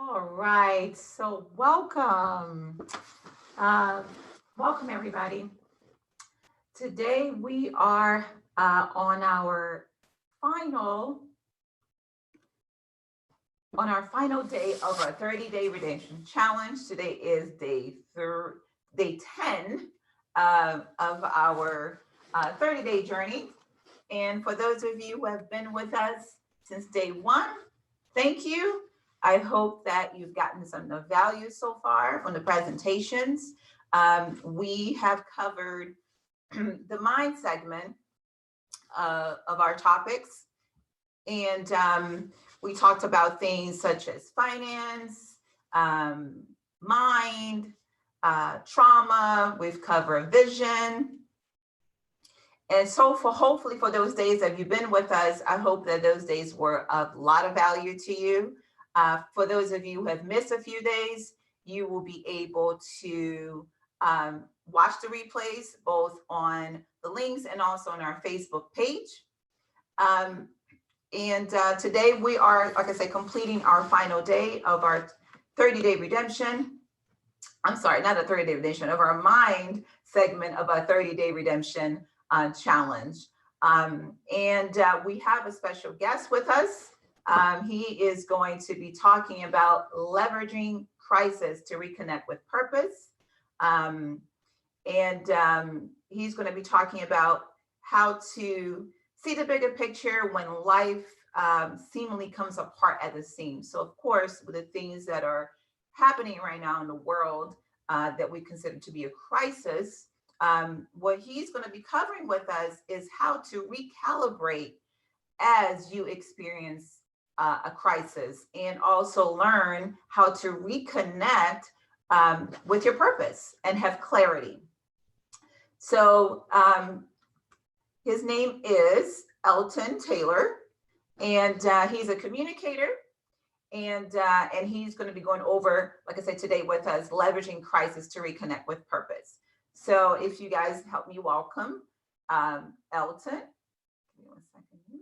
All right, so welcome. Uh, welcome, everybody. Today we are on final final day of our 30-day redemption challenge. Today is day 10 of our 30-day journey. And for those of you who have been with us since day one, thank you. I hope that you've gotten some of the value so far from the presentations. We have covered the mind segment of our topics, and we talked about things such as finance, mind, trauma. We've covered vision, and so for hopefully for those days that you've been with us, I hope that those days were of a lot of value to you. For those of you who have missed a few days, you will be able to watch the replays both on the links and also on our Facebook page. Um, and today we are, like I say, completing our final day of our 30-day redemption. I'm sorry, not a 30-day redemption, of our mind segment of our 30-day redemption challenge. And we have a special guest with us. He is going to be talking about leveraging crisis to reconnect with purpose. And he's going to be talking about how to see the bigger picture when life seemingly comes apart at the seams. So, of course, with the things that are happening right now in the world that we consider to be a crisis, what he's going to be covering with us is how to recalibrate as you experience a crisis, and also learn how to reconnect with your purpose and have clarity. So his name is Elton Taylor, and he's a communicator, and he's going to be going over, like I said today, with us, leveraging crisis to reconnect with purpose. So if you guys help me welcome Elton. Give me 1 second here.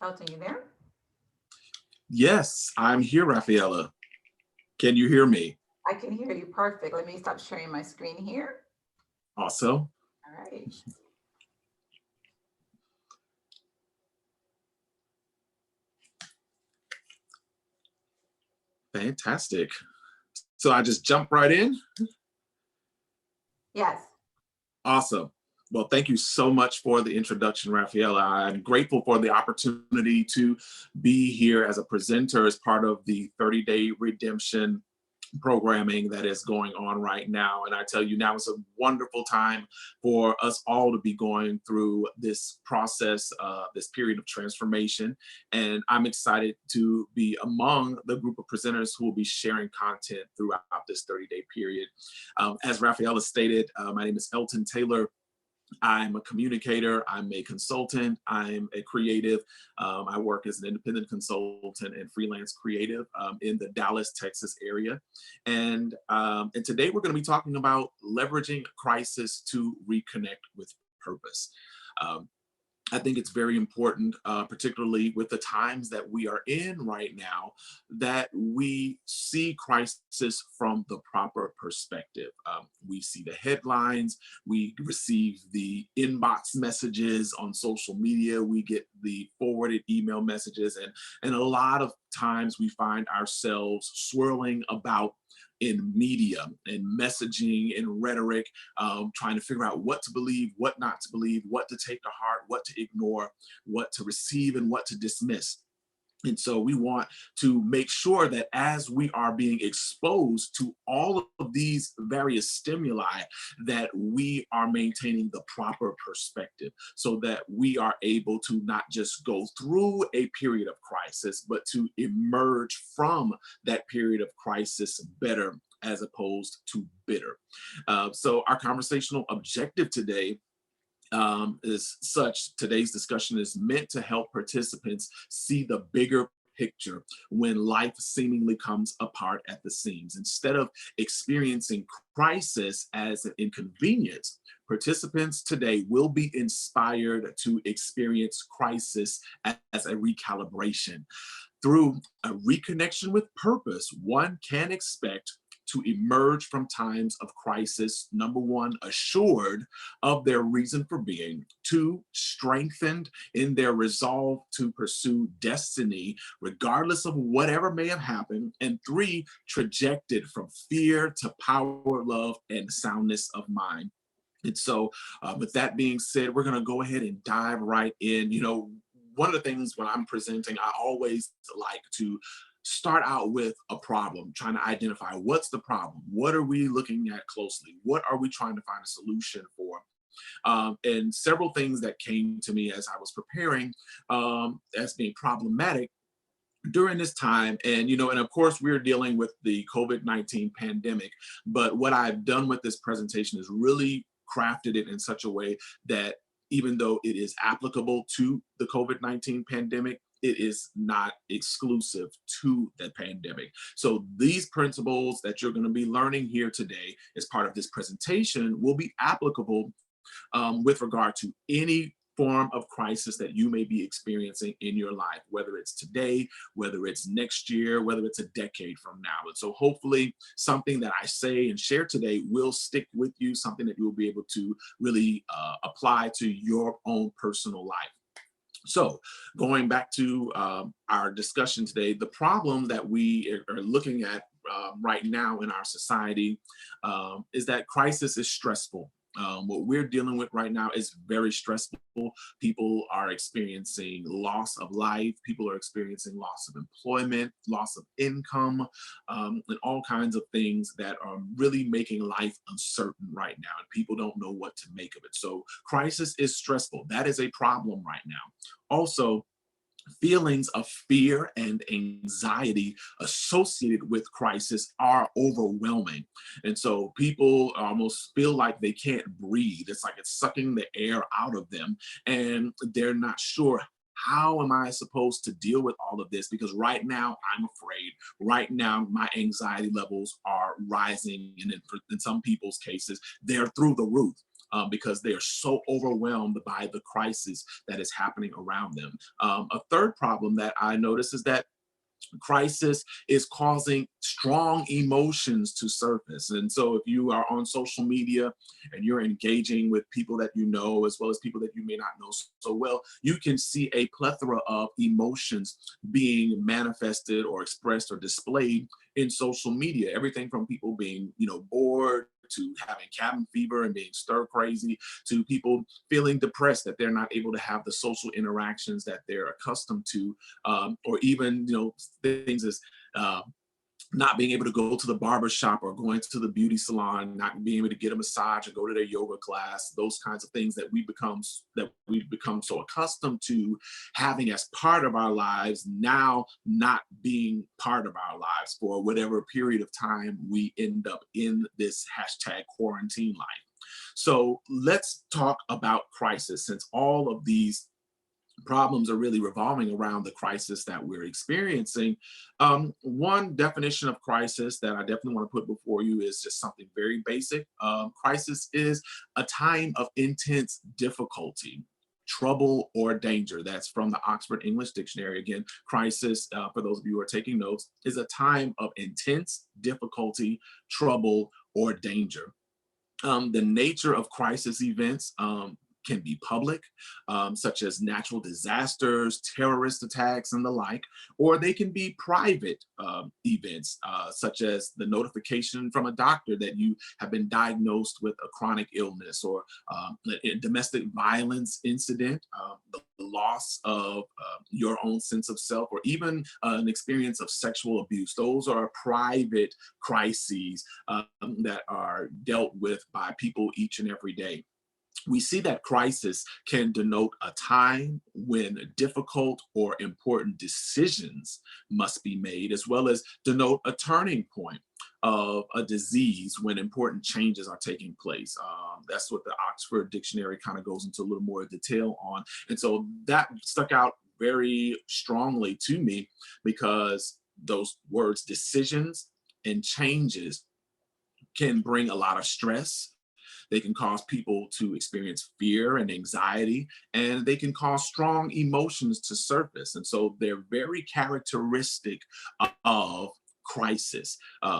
Elton, you there? Yes, I'm here, Rafaela. Can you hear me? I can hear you perfect. Let me stop sharing my screen here. Also, All right. fantastic. So I just jump right in. Yes. Awesome. Well, thank you so much for the introduction, Rafaela. I'm grateful for the opportunity to be here as a presenter as part of the 30-day redemption programming that is going on right now. And I tell you, now is a wonderful time for us all to be going through this process, this period of transformation. And I'm excited to be among the group of presenters who will be sharing content throughout this 30-day period. As Rafaela stated, my name is Elton Taylor. I'm a communicator, I'm a consultant, I'm a creative. I work as an independent consultant and freelance creative in the Dallas, Texas area. And today we're going to be talking about leveraging crisis to reconnect with purpose. I think it's very important, particularly with the times that we are in right now, that we see crisis from the proper perspective. We see the headlines, we receive the inbox messages on social media, we get the forwarded email messages, and a lot of times we find ourselves swirling about in media and messaging and rhetoric, trying to figure out what to believe, what not to believe, what to take to heart, what to ignore, what to receive, and what to dismiss. And so we want to make sure that as we are being exposed to all of these various stimuli, that we are maintaining the proper perspective so that we are able to not just go through a period of crisis, but to emerge from that period of crisis better as opposed to bitter. So our conversational objective today is such. Today's discussion is meant to help participants see the bigger picture when life seemingly comes apart at the seams. Instead of experiencing crisis as an inconvenience, participants today will be inspired to experience crisis as a recalibration. Through a reconnection with purpose, one can expect to emerge from times of crisis, number one, assured of their reason for being, two, strengthened in their resolve to pursue destiny, regardless of whatever may have happened, and three, trajected from fear to power, love, and soundness of mind. And so, with that being said, we're going to go ahead and dive right in. One of the things when I'm presenting, I always like to start out with a problem, trying to identify what's the problem, what are we looking at closely, what are we trying to find a solution for. And several things that came to me as I was preparing as being problematic during this time. And of course we're dealing with the COVID-19 pandemic, but what I've done with this presentation is really crafted it in such a way that even though it is applicable to the COVID-19 pandemic, it is not exclusive to the pandemic. So these principles that you're going to be learning here today as part of this presentation will be applicable with regard to any form of crisis that you may be experiencing in your life, whether it's today, whether it's next year, whether it's a decade from now. And so hopefully something that I say and share today will stick with you, something that you will be able to really apply to your own personal life. So going back to our discussion today, the problem that we are looking at right now in our society is that crisis is stressful. What we're dealing with right now is very stressful. People are experiencing loss of life. People are experiencing loss of employment, loss of income, and all kinds of things that are really making life uncertain right now. And people don't know what to make of it. So crisis is stressful. That is a problem right now. Also, feelings of fear and anxiety associated with crisis are overwhelming. And so people almost feel like they can't breathe. It's like it's sucking the air out of them, and they're not sure, how am I supposed to deal with all of this? Because right now I'm afraid. Right now my anxiety levels are rising, and in some people's cases, they're through the roof. Because they are so overwhelmed by the crisis that is happening around them. A third problem that I notice is that crisis is causing strong emotions to surface. And so if you are on social media and you're engaging with people that you know, as well as people that you may not know so well, you can see a plethora of emotions being manifested or expressed or displayed in social media. Everything from people being, bored, to having cabin fever and being stir crazy, to people feeling depressed that they're not able to have the social interactions that they're accustomed to, or even things as not being able to go to the barber shop or going to the beauty salon, not being able to get a massage or go to their yoga class, those kinds of things that we've become so accustomed to having as part of our lives, now not being part of our lives for whatever period of time we end up in this hashtag quarantine life. So let's talk about crisis, since all of these problems are really revolving around the crisis that we're experiencing. One definition of crisis that I definitely want to put before you is just something very basic. Crisis is a time of intense difficulty, trouble, or danger. That's from the Oxford English Dictionary. Again, crisis, for those of you who are taking notes, is a time of intense difficulty, trouble, or danger. The nature of crisis events can be public, such as natural disasters, terrorist attacks, and the like, or they can be private events, such as the notification from a doctor that you have been diagnosed with a chronic illness, or a domestic violence incident, the loss of your own sense of self, or even an experience of sexual abuse. Those are private crises that are dealt with by people each and every day. We see that crisis can denote a time when difficult or important decisions must be made, as well as denote a turning point of a disease when important changes are taking place. That's what the Oxford Dictionary kind of goes into a little more detail on. And so that stuck out very strongly to me, because those words, decisions and changes, can bring a lot of stress. They can cause people to experience fear and anxiety, and they can cause strong emotions to surface. And so they're very characteristic of crisis.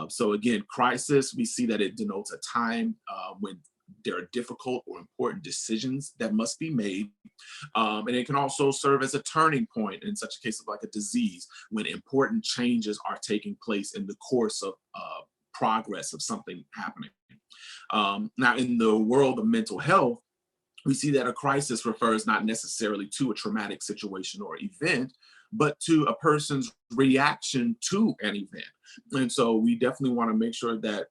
So again, crisis, we see that it denotes a time when there are difficult or important decisions that must be made. And it can also serve as a turning point in such a case of like a disease, when important changes are taking place in the course of progress of something happening. Now, in the world of mental health, we see that a crisis refers not necessarily to a traumatic situation or event, but to a person's reaction to an event. And so we definitely want to make sure that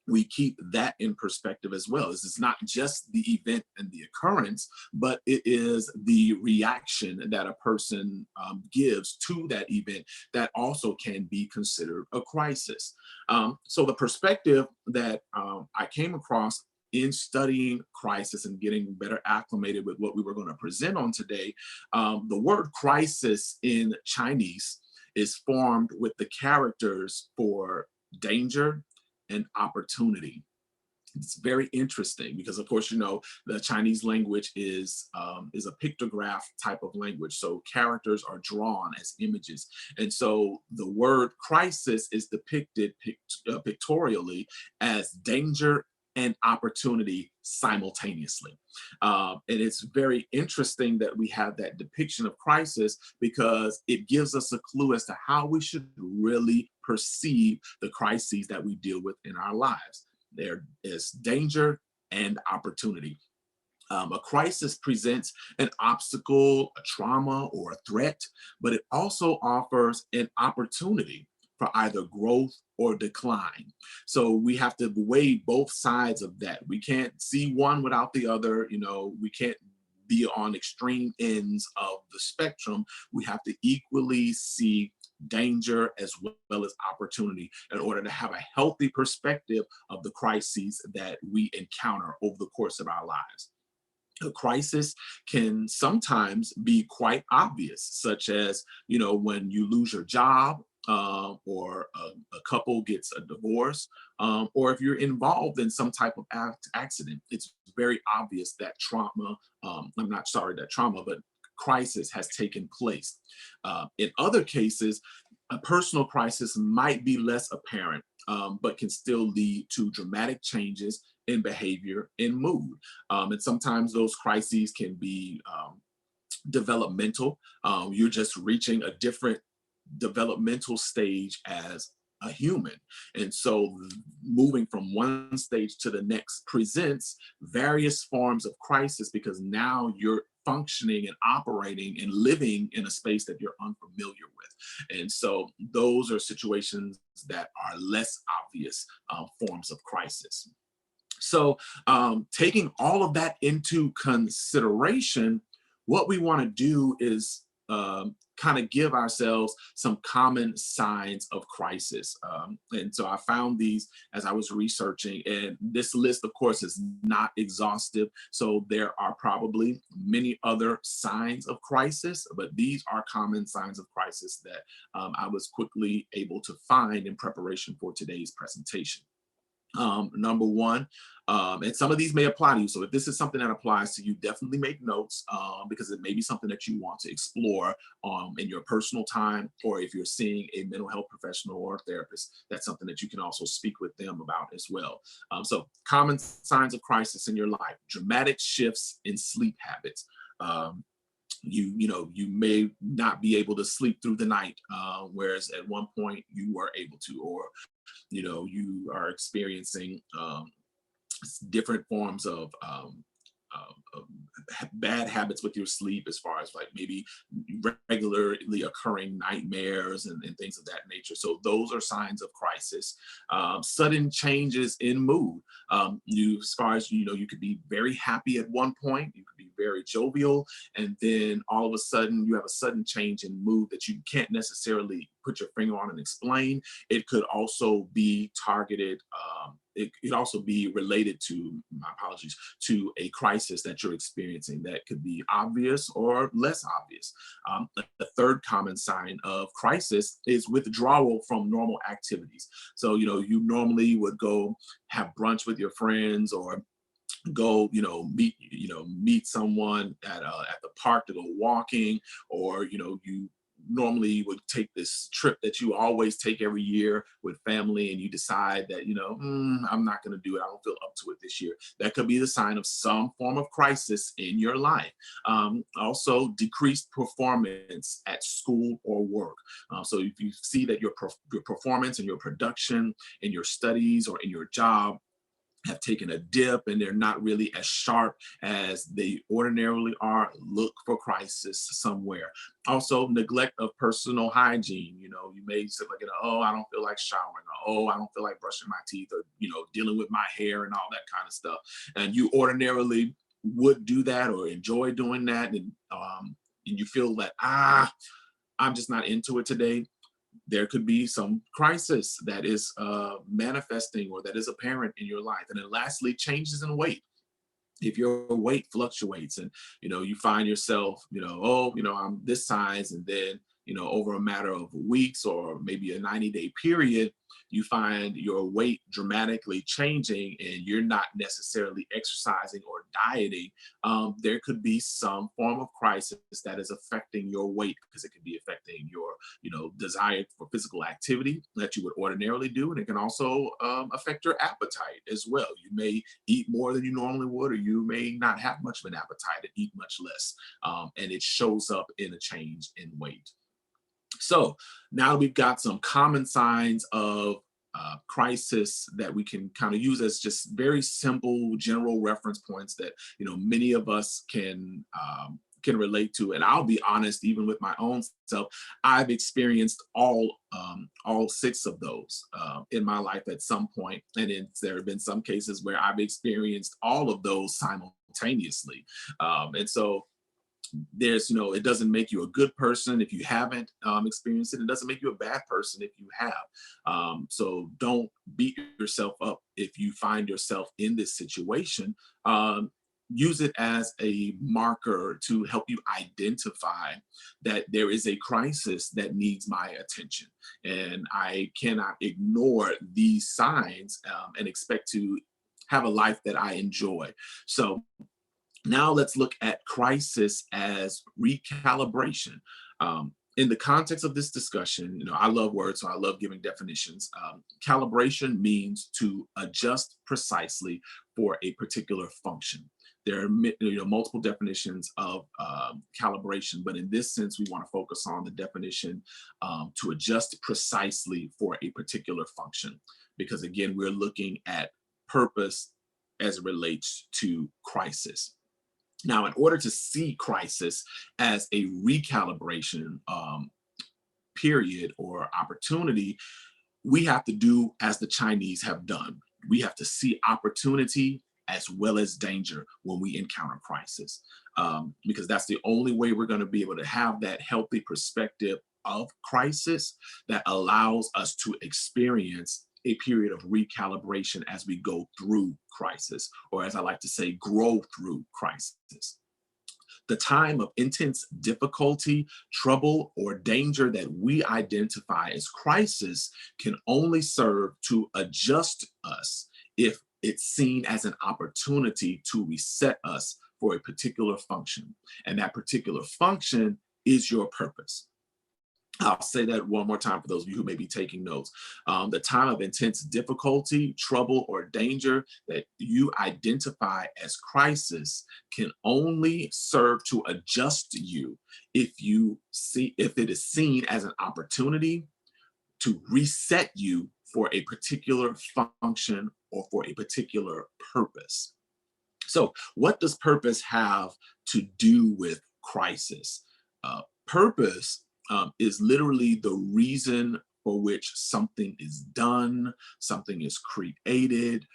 we keep that in perspective as well. It's not just the event and the occurrence, but it is the reaction that a person gives to that event that also can be considered a crisis. So the perspective that I came across in studying crisis and getting better acclimated with what we were going to present on today, the word crisis in Chinese is formed with the characters for danger and opportunity. It's very interesting because, of course, you know, the Chinese language is a pictograph type of language. So characters are drawn as images. And so the word crisis is depicted pictorially as danger and opportunity simultaneously. And it's very interesting that we have that depiction of crisis, because it gives us a clue as to how we should really perceive the crises that we deal with in our lives. There is danger and opportunity. A crisis presents an obstacle, a trauma, or a threat, but it also offers an opportunity for either growth or decline. So we have to weigh both sides of that. We can't see one without the other. You know, we can't be on extreme ends of the spectrum. We have to equally see danger as well as opportunity in order to have a healthy perspective of the crises that we encounter over the course of our lives. A crisis can sometimes be quite obvious, such as, you know, when you lose your job, or a couple gets a divorce, or if you're involved in some type of accident. It's very obvious that trauma, I'm not sorry, that trauma, but crisis has taken place. In other cases, a personal crisis might be less apparent, but can still lead to dramatic changes in behavior and mood. And sometimes those crises can be developmental. You're just reaching a different developmental stage as a human. And so moving from one stage to the next presents various forms of crisis, because now you're functioning and operating and living in a space that you're unfamiliar with. And so those are situations that are less obvious forms of crisis. So taking all of that into consideration, what we want to do is kind of give ourselves some common signs of crisis. And so I found these as I was researching, and this list, of course, is not exhaustive. So there are probably many other signs of crisis, but these are common signs of crisis that I was quickly able to find in preparation for today's presentation. Number one, and some of these may apply to you. So if this is something that applies to you, definitely make notes, because it may be something that you want to explore in your personal time, or if you're seeing a mental health professional or a therapist, that's something that you can also speak with them about as well. So common signs of crisis in your life: dramatic shifts in sleep habits. You may not be able to sleep through the night, whereas at one point you were able to, or you are experiencing different forms of bad habits with your sleep, as far as like maybe regularly occurring nightmares and things of that nature. So those are signs of crisis. Sudden changes in mood. As far as you could be very happy at one point, you could be very jovial, and then all of a sudden you have a sudden change in mood that you can't necessarily put your finger on and explain. It could also be targeted, it could also be related to, my apologies, to a crisis that you're experiencing that could be obvious or less obvious. The third common sign of crisis is withdrawal from normal activities. So, you normally would go have brunch with your friends, or go, meet someone at the park to go walking, or, you normally would take this trip that you always take every year with family, and you decide that, I'm not going to do it. I don't feel up to it this year. That could be the sign of some form of crisis in your life. Also, decreased performance at school or work. So if you see that your performance and your production in your studies or in your job have taken a dip, and they're not really as sharp as they ordinarily are, look for crisis somewhere. Also, neglect of personal hygiene. You may say, like, oh, I don't feel like showering, or oh, I don't feel like brushing my teeth, or dealing with my hair and all that kind of stuff. And you ordinarily would do that or enjoy doing that, and you feel that, I'm just not into it today. There could be some crisis that is manifesting or that is apparent in your life. And then lastly, changes in weight. If your weight fluctuates, and you find yourself, I'm this size, and then over a matter of weeks or maybe a 90-day period, you find your weight dramatically changing, and you're not necessarily exercising or dieting. There could be some form of crisis that is affecting your weight, because it could be affecting your desire for physical activity that you would ordinarily do, and it can also affect your appetite as well. You may eat more than you normally would, or you may not have much of an appetite and eat much less, and it shows up in a change in weight. So now we've got some common signs of crisis that we can kind of use as just very simple general reference points that many of us can relate to. And I'll be honest, even with my own self, I've experienced all 6 of those in my life at some point. And there have been some cases where I've experienced all of those simultaneously. And so it doesn't make you a good person if you haven't experienced it. It doesn't make you a bad person if you have. So don't beat yourself up if you find yourself in this situation. Use it as a marker to help you identify that there is a crisis that needs my attention. And I cannot ignore these signs and expect to have a life that I enjoy. So now let's look at crisis as recalibration. In the context of this discussion, I love words, so I love giving definitions. Calibration means to adjust precisely for a particular function. There are multiple definitions of calibration, but in this sense, we want to focus on the definition to adjust precisely for a particular function, because again, we're looking at purpose as it relates to crisis. Now, in order to see crisis as a recalibration period or opportunity, we have to do as the Chinese have done. We have to see opportunity as well as danger when we encounter crisis, because that's the only way we're going to be able to have that healthy perspective of crisis that allows us to experience a period of recalibration as we go through crisis, or as I like to say, grow through crisis. The time of intense difficulty, trouble, or danger that we identify as crisis can only serve to adjust us if it's seen as an opportunity to reset us for a particular function. And that particular function is your purpose. I'll say that one more time for those of you who may be taking notes. The time of intense difficulty, trouble, or danger that you identify as crisis can only serve to adjust you if it is seen as an opportunity to reset you for a particular function or for a particular purpose. So, what does purpose have to do with crisis? Purpose is literally the reason for which something is done, something is created,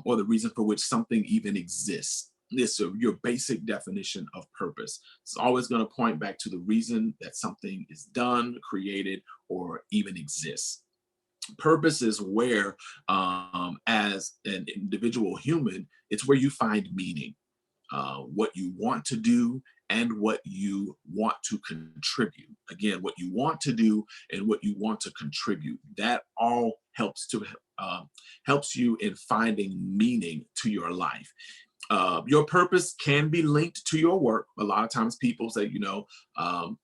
or the reason for which something even exists. It's your basic definition of purpose. It's always going to point back to the reason that something is done, created, or even exists. Purpose is where, as an individual human, it's where you find meaning, what you want to do and what you want to contribute. Again, what you want to do and what you want to contribute. That all helps you in finding meaning to your life. Your purpose can be linked to your work. A lot of times people say, um,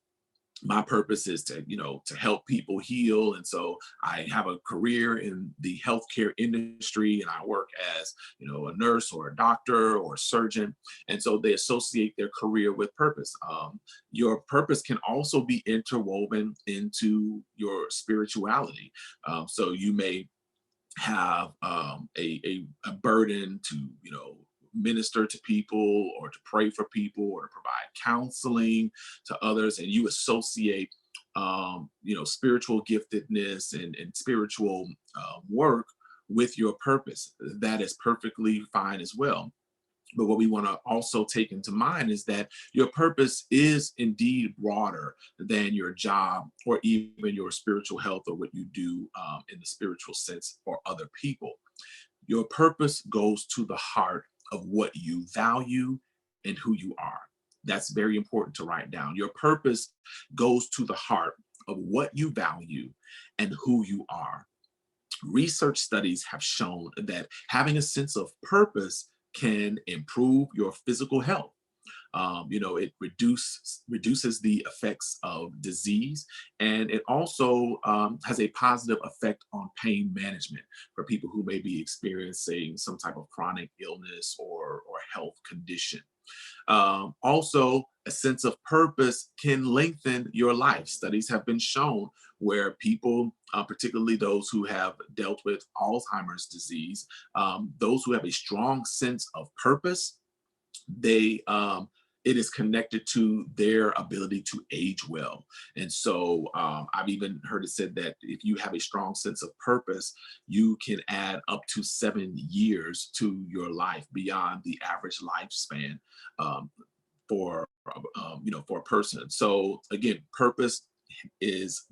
my purpose is to, to help people heal. And so I have a career in the healthcare industry and I work as, a nurse or a doctor or a surgeon. And so they associate their career with purpose. Your purpose can also be interwoven into your spirituality. So you may have a burden to minister to people or to pray for people or to provide counseling to others, and you associate spiritual giftedness and spiritual work with your purpose. That is perfectly fine as well. But what we want to also take into mind is that your purpose is indeed broader than your job or even your spiritual health or what you do in the spiritual sense for other people. Your purpose goes to the heart of what you value and who you are. That's very important to write down. Your purpose goes to the heart of what you value and who you are. Research studies have shown that having a sense of purpose can improve your physical health. It reduces the effects of disease, and it also has a positive effect on pain management for people who may be experiencing some type of chronic illness or health condition. Also, a sense of purpose can lengthen your life. Studies have been shown where people, particularly those who have dealt with Alzheimer's disease, those who have a strong sense of purpose, they it is connected to their ability to age well. And so I've even heard it said that if you have a strong sense of purpose, you can add up to 7 years to your life beyond the average lifespan for for a person. So again, purpose is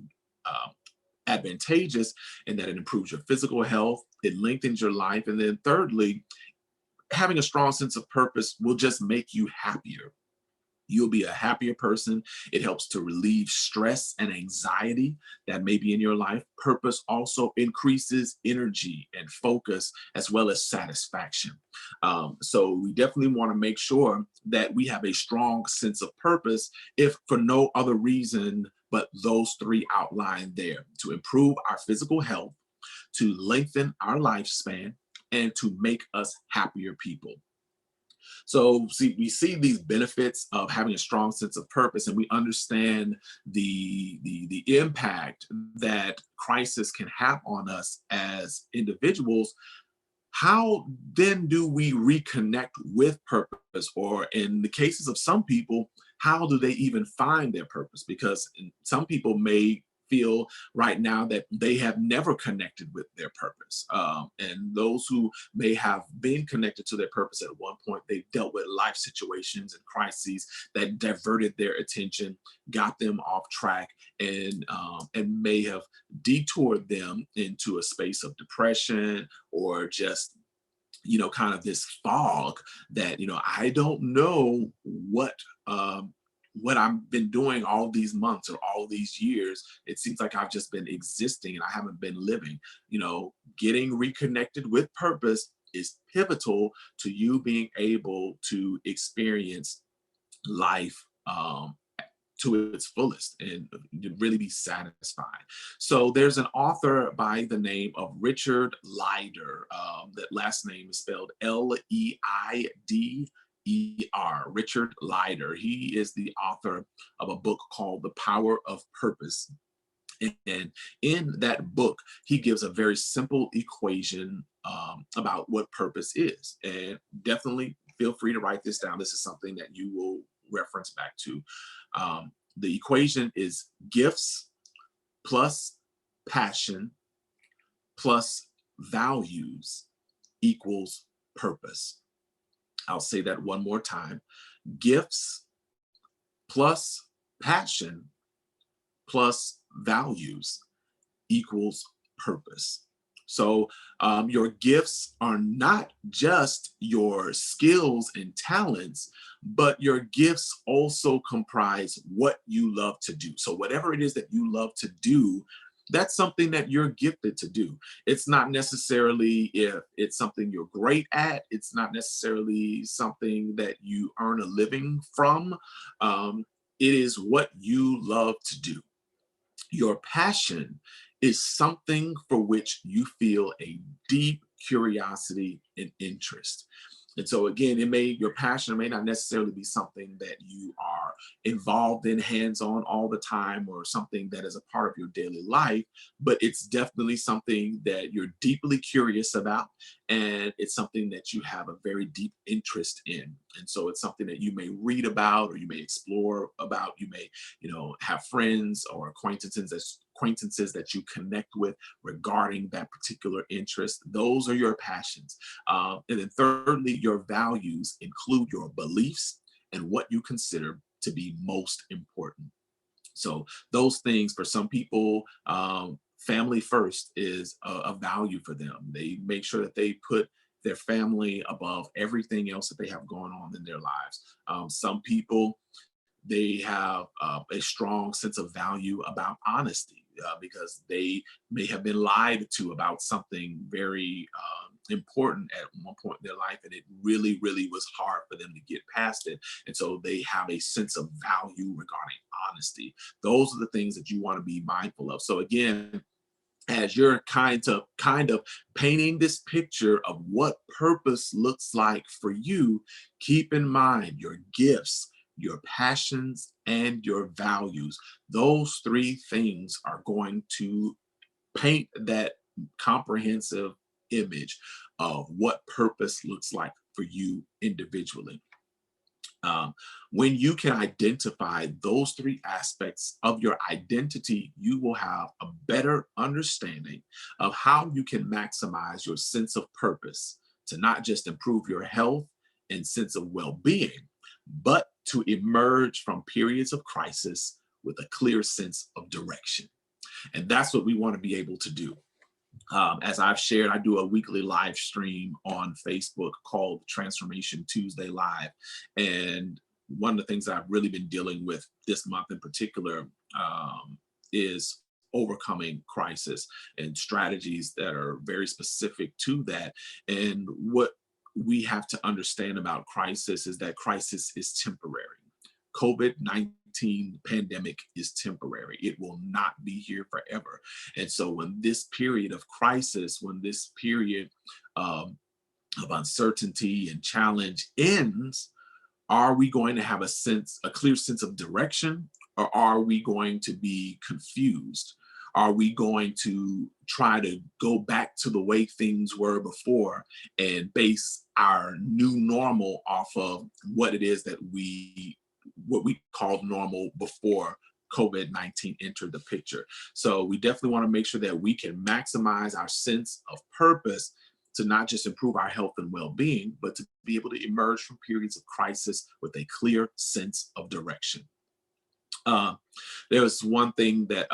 advantageous in that it improves your physical health, it lengthens your life, and then thirdly, having a strong sense of purpose will just make you happier. You'll be a happier person. It helps to relieve stress and anxiety that may be in your life. Purpose also increases energy and focus as well as satisfaction. So we definitely want to make sure that we have a strong sense of purpose, if for no other reason but those three outlined there: to improve our physical health, to lengthen our lifespan, and to make us happier people. So see, we see these benefits of having a strong sense of purpose, and we understand the impact that crisis can have on us as individuals. How then do we reconnect with purpose? Or in the cases of some people, how do they even find their purpose? Because some people may feel right now that they have never connected with their purpose. And those who may have been connected to their purpose at one point, they dealt with life situations and crises that diverted their attention, got them off track, and may have detoured them into a space of depression or just kind of this fog that I don't know what I've been doing all these months or all these years. It seems like I've just been existing and I haven't been living. Getting reconnected with purpose is pivotal to you being able to experience life to its fullest and really be satisfied. So there's an author by the name of Richard Leider. That last name is spelled Leider. Richard Leider. He is the author of a book called The Power of Purpose. And in that book, he gives a very simple equation about what purpose is. And definitely feel free to write this down. This is something that you will reference back to. The equation is gifts plus passion plus values equals purpose. I'll say that one more time. Gifts plus passion plus values equals purpose. So your gifts are not just your skills and talents, but your gifts also comprise what you love to do. So whatever it is that you love to do, that's something that you're gifted to do. It's not necessarily if it's something you're great at. It's not necessarily something that you earn a living from. It is what you love to do. Your passion is something for which you feel a deep curiosity and interest. And so again, your passion may not necessarily be something that you are involved in hands-on all the time or something that is a part of your daily life, but it's definitely something that you're deeply curious about, and it's something that you have a very deep interest in. And so it's something that you may read about or you may explore about. You may, have friends or acquaintances that you connect with regarding that particular interest. Those are your passions. And then thirdly, your values include your beliefs and what you consider to be most important. So those things for some people, family first is a value for them. They make sure that they put their family above everything else that they have going on in their lives. Some people, they have a strong sense of value about honesty because they may have been lied to about something very important at one point in their life, and it really, really was hard for them to get past it. And so they have a sense of value regarding honesty. Those are the things that you want to be mindful of. So again, as you're kind of painting this picture of what purpose looks like for you, keep in mind your gifts, your passions, and your values. Those three things are going to paint that comprehensive image of what purpose looks like for you individually. Um, when you can identify those three aspects of your identity, you will have a better understanding of how you can maximize your sense of purpose to not just improve your health and sense of well being, but to emerge from periods of crisis with a clear sense of direction. And that's what we want to be able to do. As I've shared, I do a weekly live stream on Facebook called Transformation Tuesday Live. And one of the things that I've really been dealing with this month in particular is overcoming crisis and strategies that are very specific to that. And what we have to understand about crisis is that crisis is temporary. COVID-19 pandemic is temporary. It will not be here forever. And so when this period of crisis, when this period of uncertainty and challenge ends, are we going to have a clear sense of direction, or are we going to be confused? Are we going to try to go back to the way things were before and base our new normal off of what it is that what we called normal before COVID-19 entered the picture? So we definitely want to make sure that we can maximize our sense of purpose to not just improve our health and well-being, but to be able to emerge from periods of crisis with a clear sense of direction. Uh, there was one thing that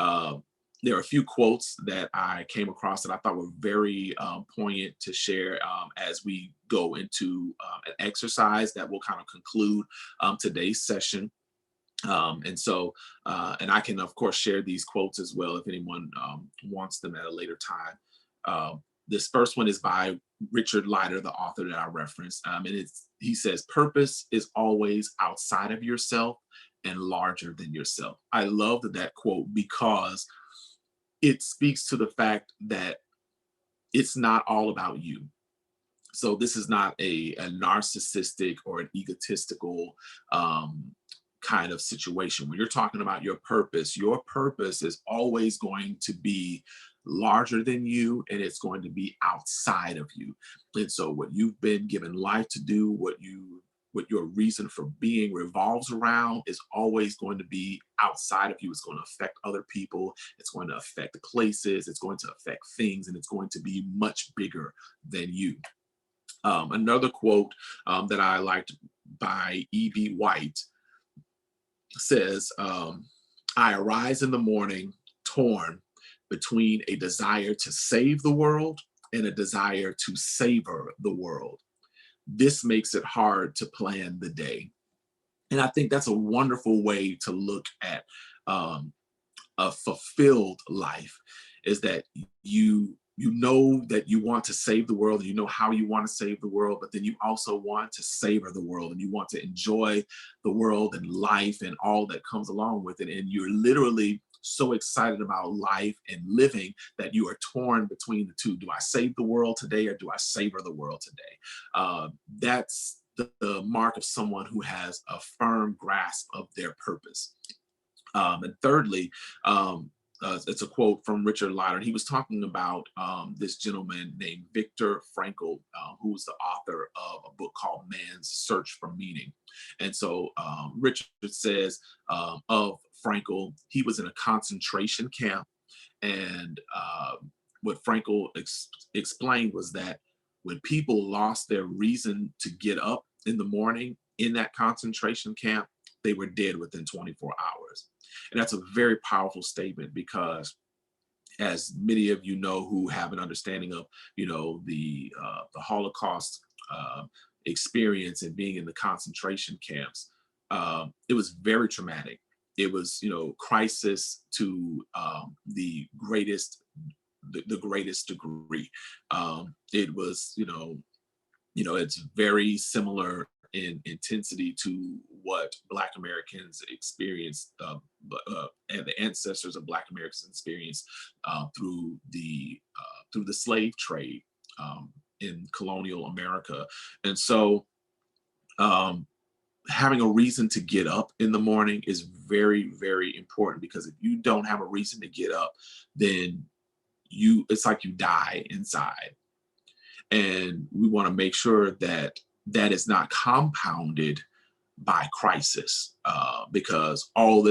there are a few quotes that I came across that I thought were very poignant to share as we go into an exercise that will kind of conclude today's session. And I can, of course, share these quotes as well if anyone wants them at a later time. This first one is by Richard Leider, the author that I referenced. He says, "Purpose is always outside of yourself and larger than yourself." I love that quote because it speaks to the fact that it's not all about you. So this is not a narcissistic or an egotistical kind of situation. When you're talking about your purpose is always going to be larger than you, and it's going to be outside of you. And so what you've been given life to do, what your reason for being revolves around, is always going to be outside of you. It's going to affect other people. It's going to affect places. It's going to affect things, and it's going to be much bigger than you. Another quote that I liked by E.B. White says, I arise in the morning torn between a desire to save the world and a desire to savor the world. This makes it hard to plan the day. And I think that's a wonderful way to look at a fulfilled life, is that you know that you want to save the world, and you know how you want to save the world, but then you also want to savor the world, and you want to enjoy the world and life and all that comes along with it. And you're literally so excited about life and living that you are torn between the two. Do I save the world today, or do I savor the world today? That's the mark of someone who has a firm grasp of their purpose. And thirdly, it's a quote from Richard Leider. He was talking about this gentleman named Viktor Frankl, who was the author of a book called Man's Search for Meaning. And so Richard says of Frankl, he was in a concentration camp. And what Frankl explained was that when people lost their reason to get up in the morning in that concentration camp, they were dead within 24 hours. And that's a very powerful statement, because as many of you know who have an understanding of, the Holocaust experience and being in the concentration camps, it was very traumatic. It was, crisis to the greatest degree. It was, it's very similar in intensity to what Black Americans experienced, and the ancestors of Black Americans experienced through the slave trade in colonial America. And so having a reason to get up in the morning is very, very important, because if you don't have a reason to get up, then it's like you die inside. And we want to make sure that that is not compounded by crisis, because all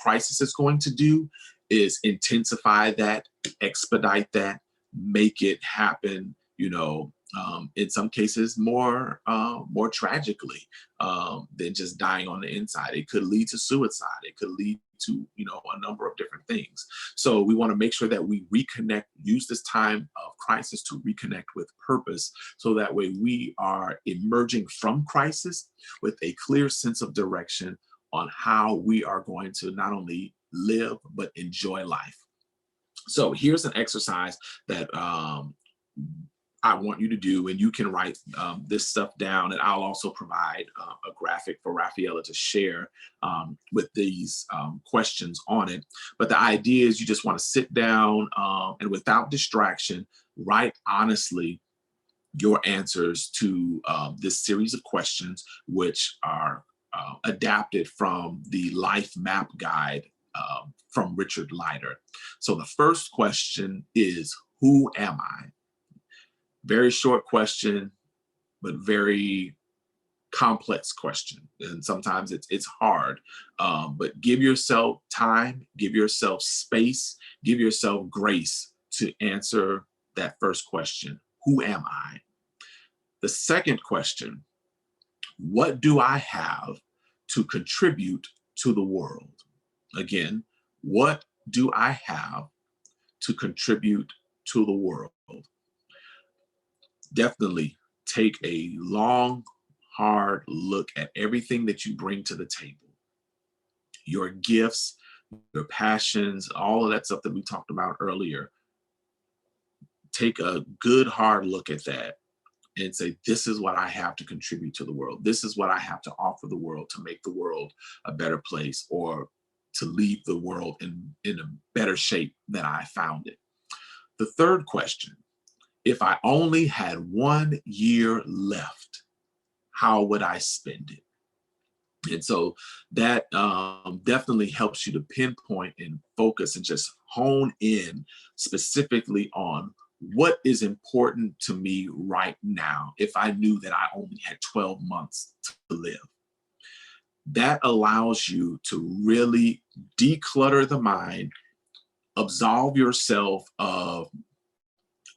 crisis is going to do is intensify that, expedite that, make it happen, in some cases more tragically than just dying on the inside. It could lead to suicide. It could lead to a number of different things. So we want to make sure that we use this time of crisis to reconnect with purpose, so that way we are emerging from crisis with a clear sense of direction on how we are going to not only live but enjoy life. So here's an exercise that I want you to do, and you can write this stuff down, and I'll also provide a graphic for Rafaela to share with these questions on it. But the idea is you just want to sit down and without distraction, write honestly your answers to this series of questions, which are adapted from the Life Map Guide from Richard Leider. So the first question is, who am I? Very short question, but very complex question. And sometimes it's hard, but give yourself time, give yourself space, give yourself grace to answer that first question. Who am I? The second question, what do I have to contribute to the world? Again, what do I have to contribute to the world? Definitely take a long, hard look at everything that you bring to the table. Your gifts, your passions, all of that stuff that we talked about earlier. Take a good, hard look at that and say, this is what I have to contribute to the world. This is what I have to offer the world to make the world a better place, or to leave the world in a better shape than I found it. The third question, if I only had 1 year left, how would I spend it? And so that definitely helps you to pinpoint and focus and just hone in specifically on what is important to me right now if I knew that I only had 12 months to live. That allows you to really declutter the mind, absolve yourself of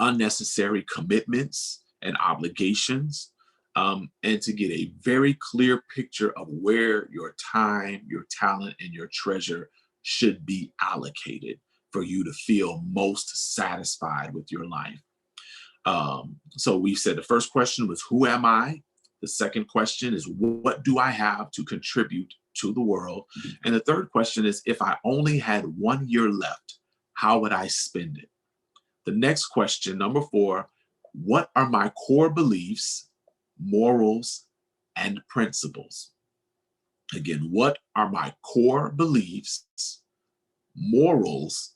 unnecessary commitments and obligations, and to get a very clear picture of where your time, your talent, and your treasure should be allocated for you to feel most satisfied with your life. So we said the first question was, who am I? The second question is, what do I have to contribute to the world? And the third question is, if I only had 1 year left, how would I spend it? The next question, number 4, what are my core beliefs, morals, and principles? Again, what are my core beliefs, morals,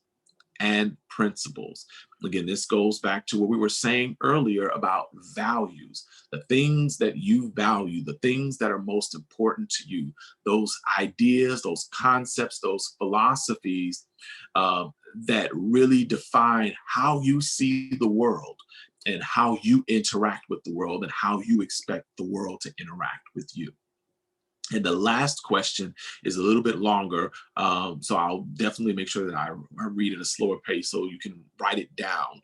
and principles? Again, this goes back to what we were saying earlier about values, the things that you value, the things that are most important to you, those ideas, those concepts, those philosophies that really define how you see the world and how you interact with the world and how you expect the world to interact with you. And the last question is a little bit longer, so I'll definitely make sure that I read at a slower pace so you can write it down.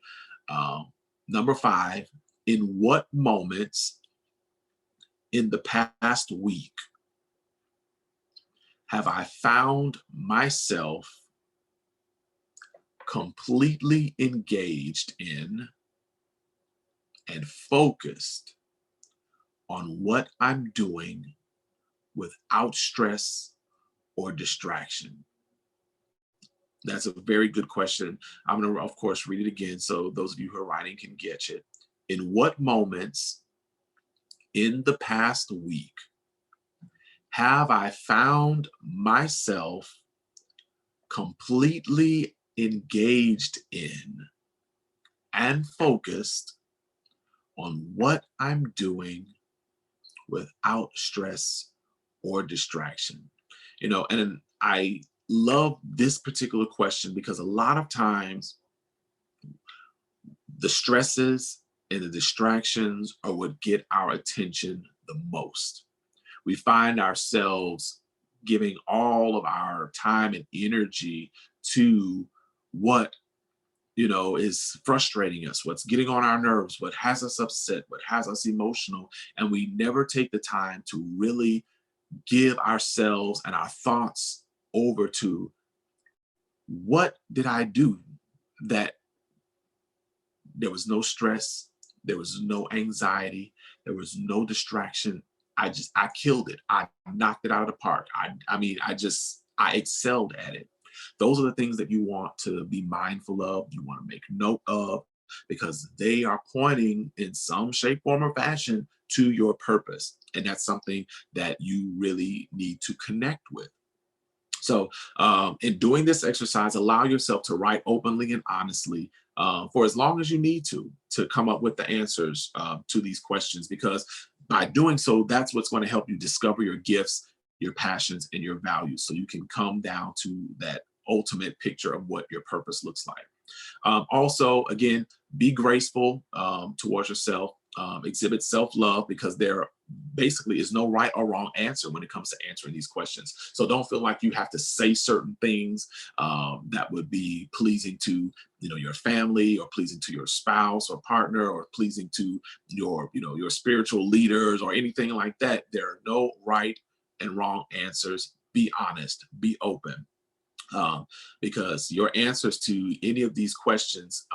Number 5, in what moments in the past week have I found myself completely engaged in and focused on what I'm doing without stress or distraction? That's a very good question. I'm going to, of course, read it again so those of you who are writing can get it. In what moments in the past week have I found myself completely engaged in and focused on what I'm doing without stress or distraction? And I love this particular question because a lot of times the stresses and the distractions are what get our attention the most. We find ourselves giving all of our time and energy to what is frustrating us, what's getting on our nerves, what has us upset, what has us emotional, and we never take the time to really give ourselves and our thoughts over to, what did I do that there was no stress, there was no anxiety, there was no distraction. I killed it. I knocked it out of the park. I excelled at it. Those are the things that you want to be mindful of, you want to make note of, because they are pointing in some shape, form, or fashion to your purpose. And that's something that you really need to connect with. So in doing this exercise, allow yourself to write openly and honestly for as long as you need to come up with the answers to these questions, because by doing so, that's what's going to help you discover your gifts, your passions, and your values, so you can come down to that ultimate picture of what your purpose looks like. Also, again, be graceful towards yourself, exhibit self-love, because there basically is no right or wrong answer when it comes to answering these questions. So don't feel like you have to say certain things that would be pleasing to your family, or pleasing to your spouse or partner, or pleasing to your spiritual leaders or anything like that. There are no right and wrong answers. Be honest, be open. Because your answers to any of these questions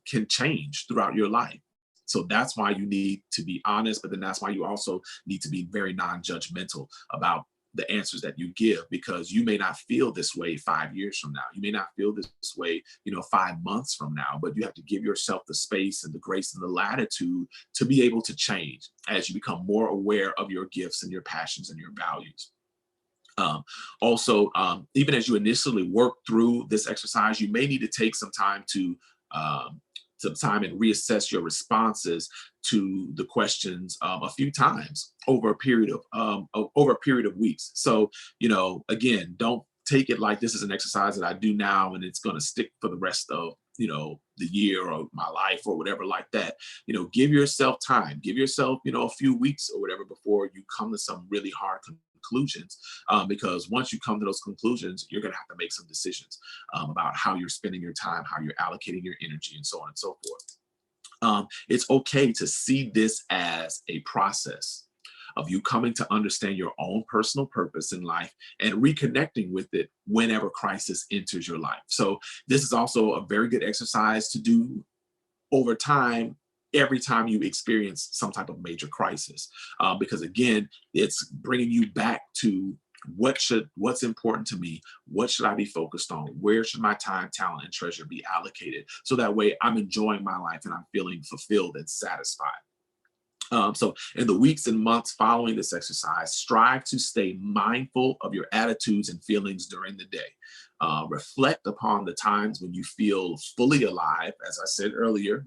can change throughout your life. So that's why you need to be honest, but then that's why you also need to be very non-judgmental about the answers that you give, because you may not feel this way 5 years from now. You may not feel this way, 5 months from now, but you have to give yourself the space and the grace and the latitude to be able to change as you become more aware of your gifts and your passions and your values. Also, even as you initially work through this exercise, you may need to take some time and reassess your responses to the questions a few times over a period of weeks. So, again, don't take it like this is an exercise that I do now and it's going to stick for the rest of the year or my life or whatever like that. Give yourself time, give yourself a few weeks or whatever before you come to some really hard conclusions, because once you come to those conclusions, you're going to have to make some decisions about how you're spending your time, how you're allocating your energy, and so on and so forth. It's okay to see this as a process of you coming to understand your own personal purpose in life and reconnecting with it whenever crisis enters your life. So this is also a very good exercise to do over time, every time you experience some type of major crisis, because again, it's bringing you back to what's important to me, what should I be focused on, where should my time, talent, and treasure be allocated, so that way I'm enjoying my life and I'm feeling fulfilled and satisfied. So in the weeks and months following this exercise, strive to stay mindful of your attitudes and feelings during the day. Reflect upon the times when you feel fully alive, as I said earlier,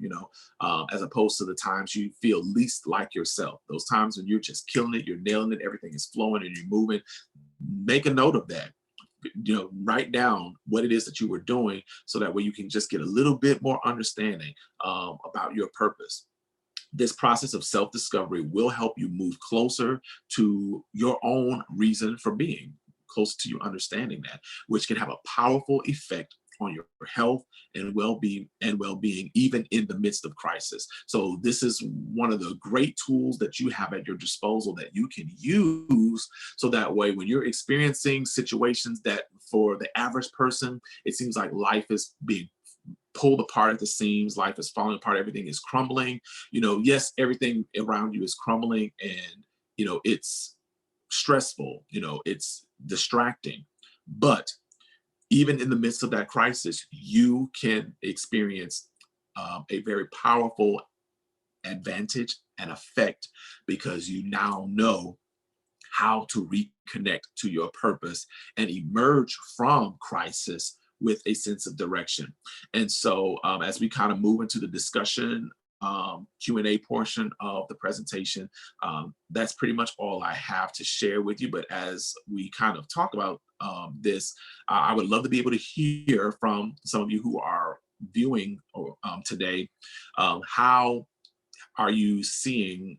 as opposed to the times you feel least like yourself. Those times when you're just killing it, you're nailing it, everything is flowing and you're moving. Make a note of that. Write down what it is that you were doing, so that way you can just get a little bit more understanding about your purpose. This process of self-discovery will help you move closer to your own reason for being, closer to you understanding that, which can have a powerful effect on your health and well-being, even in the midst of crisis. So this is one of the great tools that you have at your disposal that you can use, so that way when you're experiencing situations that for the average person, it seems like life is being pulled apart at the seams, life is falling apart, everything is crumbling. Yes, everything around you is crumbling, and it's stressful, it's distracting. But even in the midst of that crisis, you can experience a very powerful advantage and effect, because you now know how to reconnect to your purpose and emerge from crisis with a sense of direction. And so as we kind of move into the discussion Q&A portion of the presentation, that's pretty much all I have to share with you. But as we kind of talk about this, I would love to be able to hear from some of you who are viewing today. How are you seeing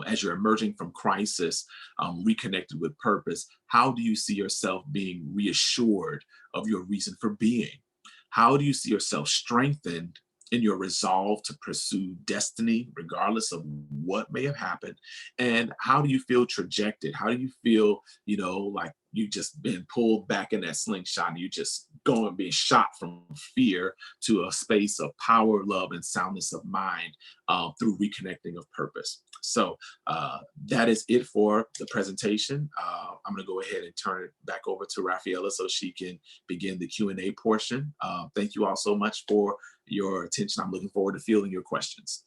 as you're emerging from crisis, reconnected with purpose? How do you see yourself being reassured of your reason for being? How do you see yourself strengthened in your resolve to pursue destiny, regardless of what may have happened? And how do you feel trajected? How do you feel, like you just been pulled back in that slingshot and you just being shot from fear to a space of power, love, and soundness of mind through reconnecting of purpose? So that is it for the presentation. I'm going to go ahead and turn it back over to Rafaela so she can begin the Q&A portion. Thank you all so much for your attention. I'm looking forward to fielding your questions.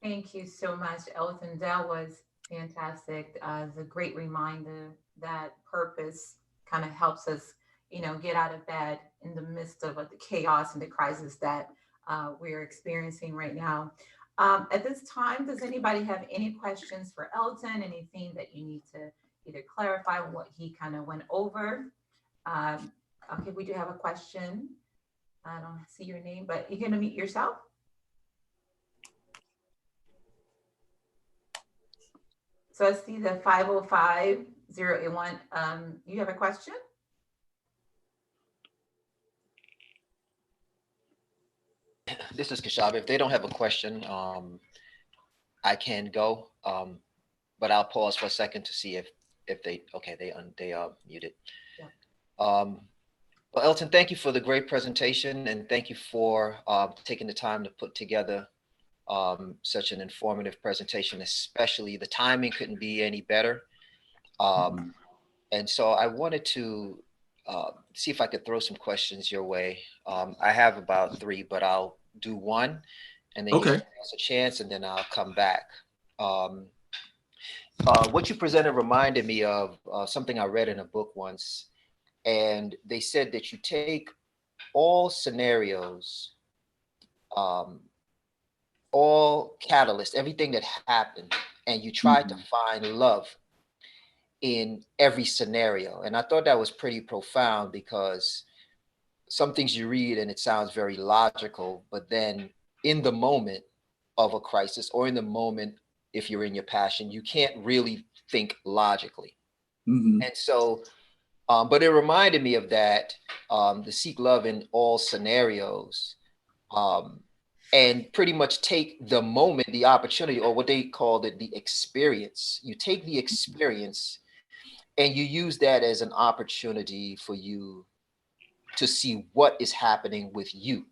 Thank you so much, Elton. That was fantastic. It's a great reminder that purpose kind of helps us, get out of bed in the midst of the chaos and the crisis that we're experiencing right now. At this time, does anybody have any questions for Elton? Anything that you need to either clarify what he kind of went over? Okay, we do have a question. I don't see your name, but you're going to mute yourself. So I see the 505081. You have a question? This is Kashab. If they don't have a question, I can go, but I'll pause for a second to see if they are muted. Yeah. Well, Elton, thank you for the great presentation, and thank you for taking the time to put together such an informative presentation. Especially the timing couldn't be any better. And so I wanted to see if I could throw some questions your way. I have about 3, but I'll do one, and then you can give us a chance, and then I'll come back. What you presented reminded me of something I read in a book once, and they said that you take all scenarios, all catalysts, everything that happened, and you try to find love in every scenario. And I thought that was pretty profound, because some things you read and it sounds very logical, but then in the moment of a crisis, or in the moment, if you're in your passion, you can't really think logically. And so, but it reminded me of that, the seek love in all scenarios. um, and pretty much take the moment, the opportunity, or what they called it, the experience. You take the experience and you use that as an opportunity for you to see what is happening with you.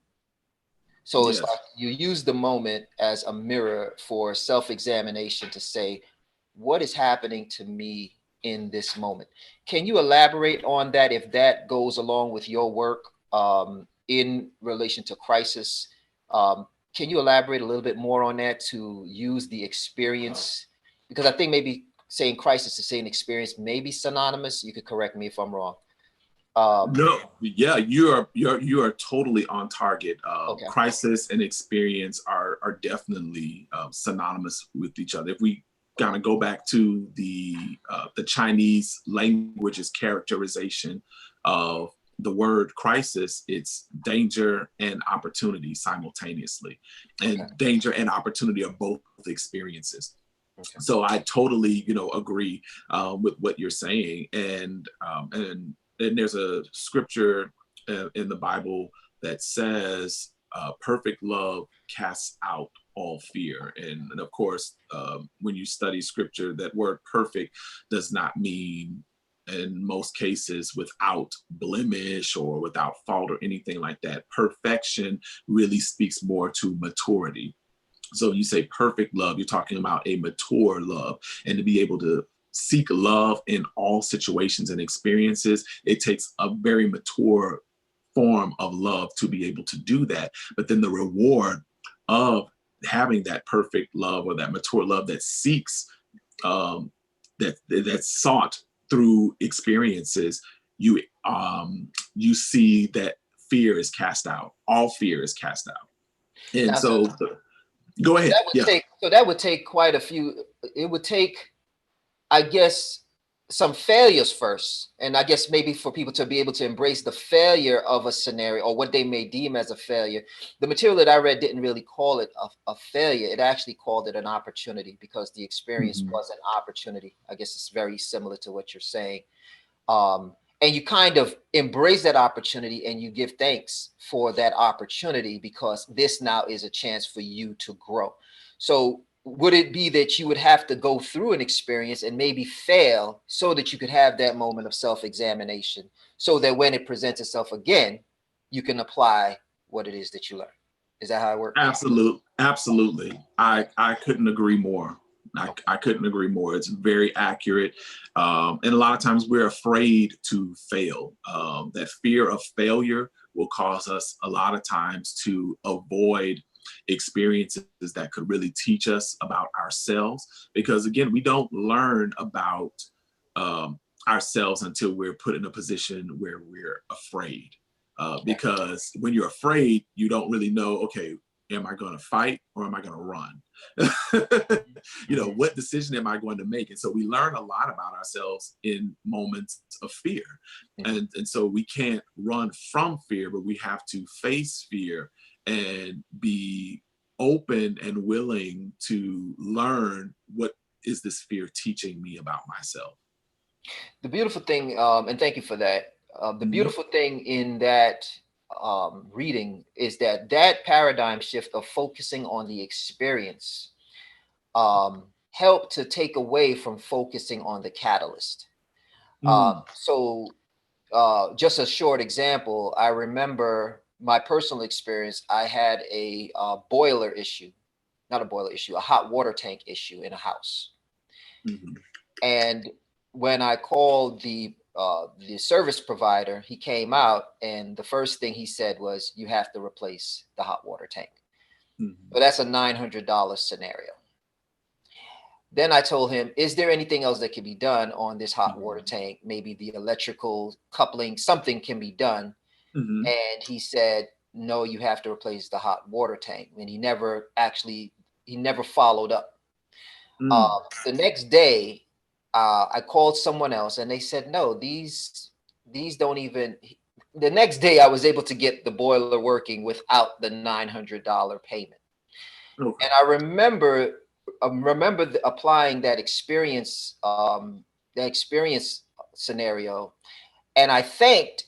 So it's Yes. like you use the moment as a mirror for self-examination to say, what is happening to me in this moment? Can you elaborate on that if that goes along with your work in relation to crisis? Can you elaborate a little bit more on that to use the experience? Because I think maybe saying crisis and saying experience may be synonymous. You could correct me if I'm wrong. No, yeah, you are totally on target. Okay. Crisis and experience are definitely synonymous with each other. If we kind of go back to the Chinese language's characterization of the word crisis, it's danger and opportunity simultaneously, Okay. and danger and opportunity are both experiences. Okay. So I totally, agree with what you're saying, and there's a scripture in the Bible that says, "Perfect love casts out all fear." And of course, when you study scripture, that word "perfect" does not mean, in most cases, without blemish or without fault or anything like that. Perfection really speaks more to maturity. So you say perfect love, you're talking about a mature love. And to be able to seek love in all situations and experiences, it takes a very mature form of love to be able to do that. But then the reward of having that perfect love or that mature love that seeks, that's sought through experiences, you see that fear is cast out. All fear is cast out. And Now, so go ahead. Yeah. that would take quite a few. It would take, I guess, some failures first, and I guess maybe for people to be able to embrace the failure of a scenario or what they may deem as a failure. The material that I read didn't really call it a failure. It actually called it an opportunity because the experience Mhm. was an opportunity. I guess it's very similar to what you're saying. And you kind of embrace that opportunity and you give thanks for that opportunity because this now is a chance for you to grow. So would it be that you would have to go through an experience and maybe fail so that you could have that moment of self-examination so that when it presents itself again, you can apply what it is that you learned? Is that how it works? Absolutely. I couldn't agree more. I couldn't agree more. It's very accurate. And a lot of times we're afraid to fail. That fear of failure will cause us a lot of times to avoid experiences that could really teach us about ourselves. Because again, we don't learn about ourselves until we're put in a position where we're afraid. Because when you're afraid, you don't really know, okay, am I going to fight or am I going to run? What decision am I going to make? And so we learn a lot about ourselves in moments of fear. And so we can't run from fear, but we have to face fear and be open and willing to learn, what is this fear teaching me about myself? The beautiful thing, and thank you for that. The Mhm. beautiful thing in that reading is that paradigm shift of focusing on the experience helped to take away from focusing on the catalyst. Mm. Just a short example, I remember my personal experience. I had a boiler issue, not a boiler issue, a hot water tank issue in a house. Mhm. And when I called the service provider, he came out, and the first thing he said was, "You have to replace the hot water tank." Mhm. But that's a $900 scenario. Then I told him, "Is there anything else that can be done on this hot water Mhm. tank? Maybe the electrical coupling, something can be done." Mhm. And he said, "No, you have to replace the hot water tank." And he never followed up. Mm. The next day, I called someone else, and they said, "No, these don't even." The next day, I was able to get the boiler working without the $900 payment. Okay. And I remember applying that experience scenario, and I thanked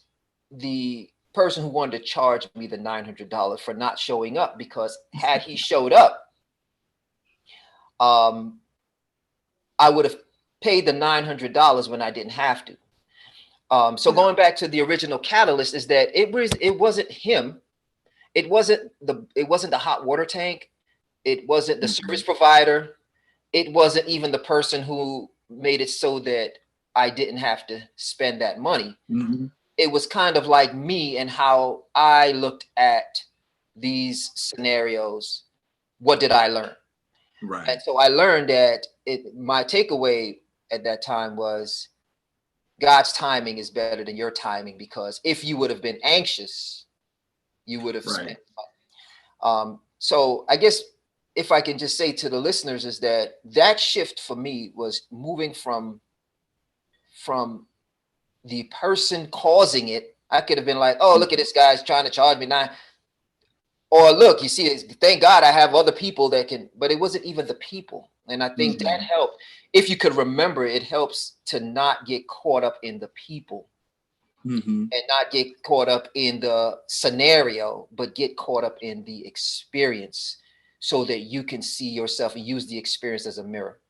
the person who wanted to charge me the $900 for not showing up, because had he showed up, I would have paid the $900 when I didn't have to. So going back to the original catalyst is that it wasn't him. It wasn't the hot water tank. It wasn't the service provider. It wasn't even the person who made it so that I didn't have to spend that money. It was kind of like me and how I looked at these scenarios. What did I learn? Right. And so I learned that my takeaway at that time was God's timing is better than your timing, because if you would have been anxious, you would have spent money. So I guess if I can just say to the listeners is that shift for me was moving from the person causing it. I could have been like, oh, look at this guy's trying to charge me $9. Or look, you see, thank God I have other people that can, but it wasn't even the people. And I think that helped. If you could remember, it helps to not get caught up in the people and not get caught up in the scenario, but get caught up in the experience so that you can see yourself and use the experience as a mirror.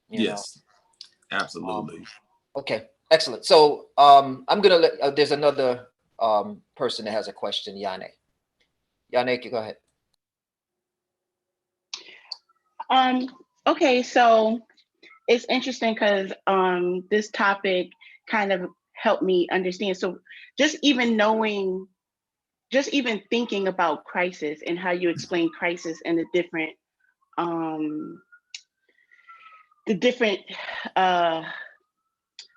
You know? Absolutely. Okay, excellent. So I'm gonna let. There's another person that has a question, Yane. Yane, go ahead. Okay, so it's interesting because this topic kind of helped me understand. So just even thinking about crisis and how you explain crisis and the different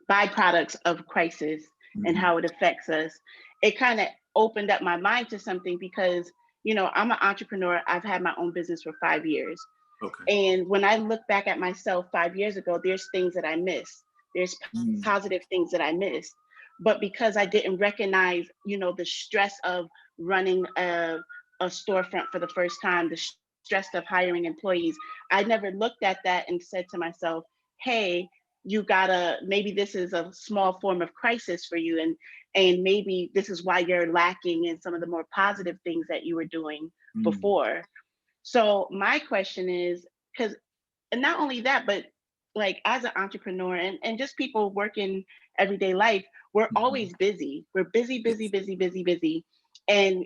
byproducts of crisis and how it affects us, it kind of opened up my mind to something, because I'm an entrepreneur. I've had my own business for 5 years. And when I look back at myself 5 years ago, there's things that I missed. There's positive things that I missed. But because I didn't recognize, the stress of running a storefront for the first time, the stress of hiring employees, I never looked at that and said to myself, hey, maybe this is a small form of crisis for you. And maybe this is why you're lacking in some of the more positive things that you were doing before. So my question is, and not only that, but like as an entrepreneur and just people working everyday life, we're always busy. We're busy. And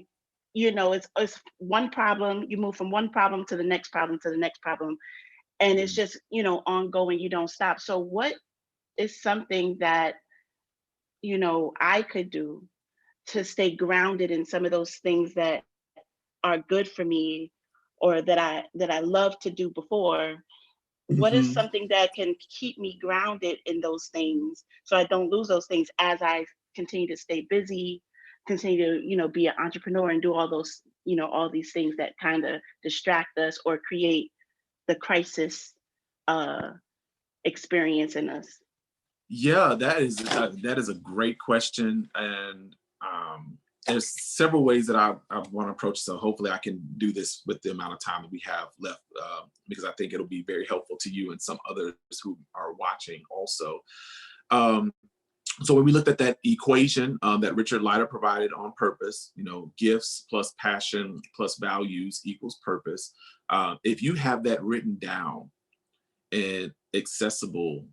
it's one problem. You move from one problem to the next problem to the next problem. And it's just, ongoing, you don't stop. So what is something that, I could do to stay grounded in some of those things that are good for me, or that I love to do before? What is something that can keep me grounded in those things so I don't lose those things as I continue to stay busy, continue to, be an entrepreneur and do all those, all these things that kind of distract us or create the crisis experience in us? Yeah, that is a great question, and there's several ways that I want to approach. So hopefully I can do this with the amount of time that we have left, because I think it'll be very helpful to you and some others who are watching also. So when we looked at that equation that Richard Leider provided on purpose, gifts plus passion plus values equals purpose. If you have that written down and accessible,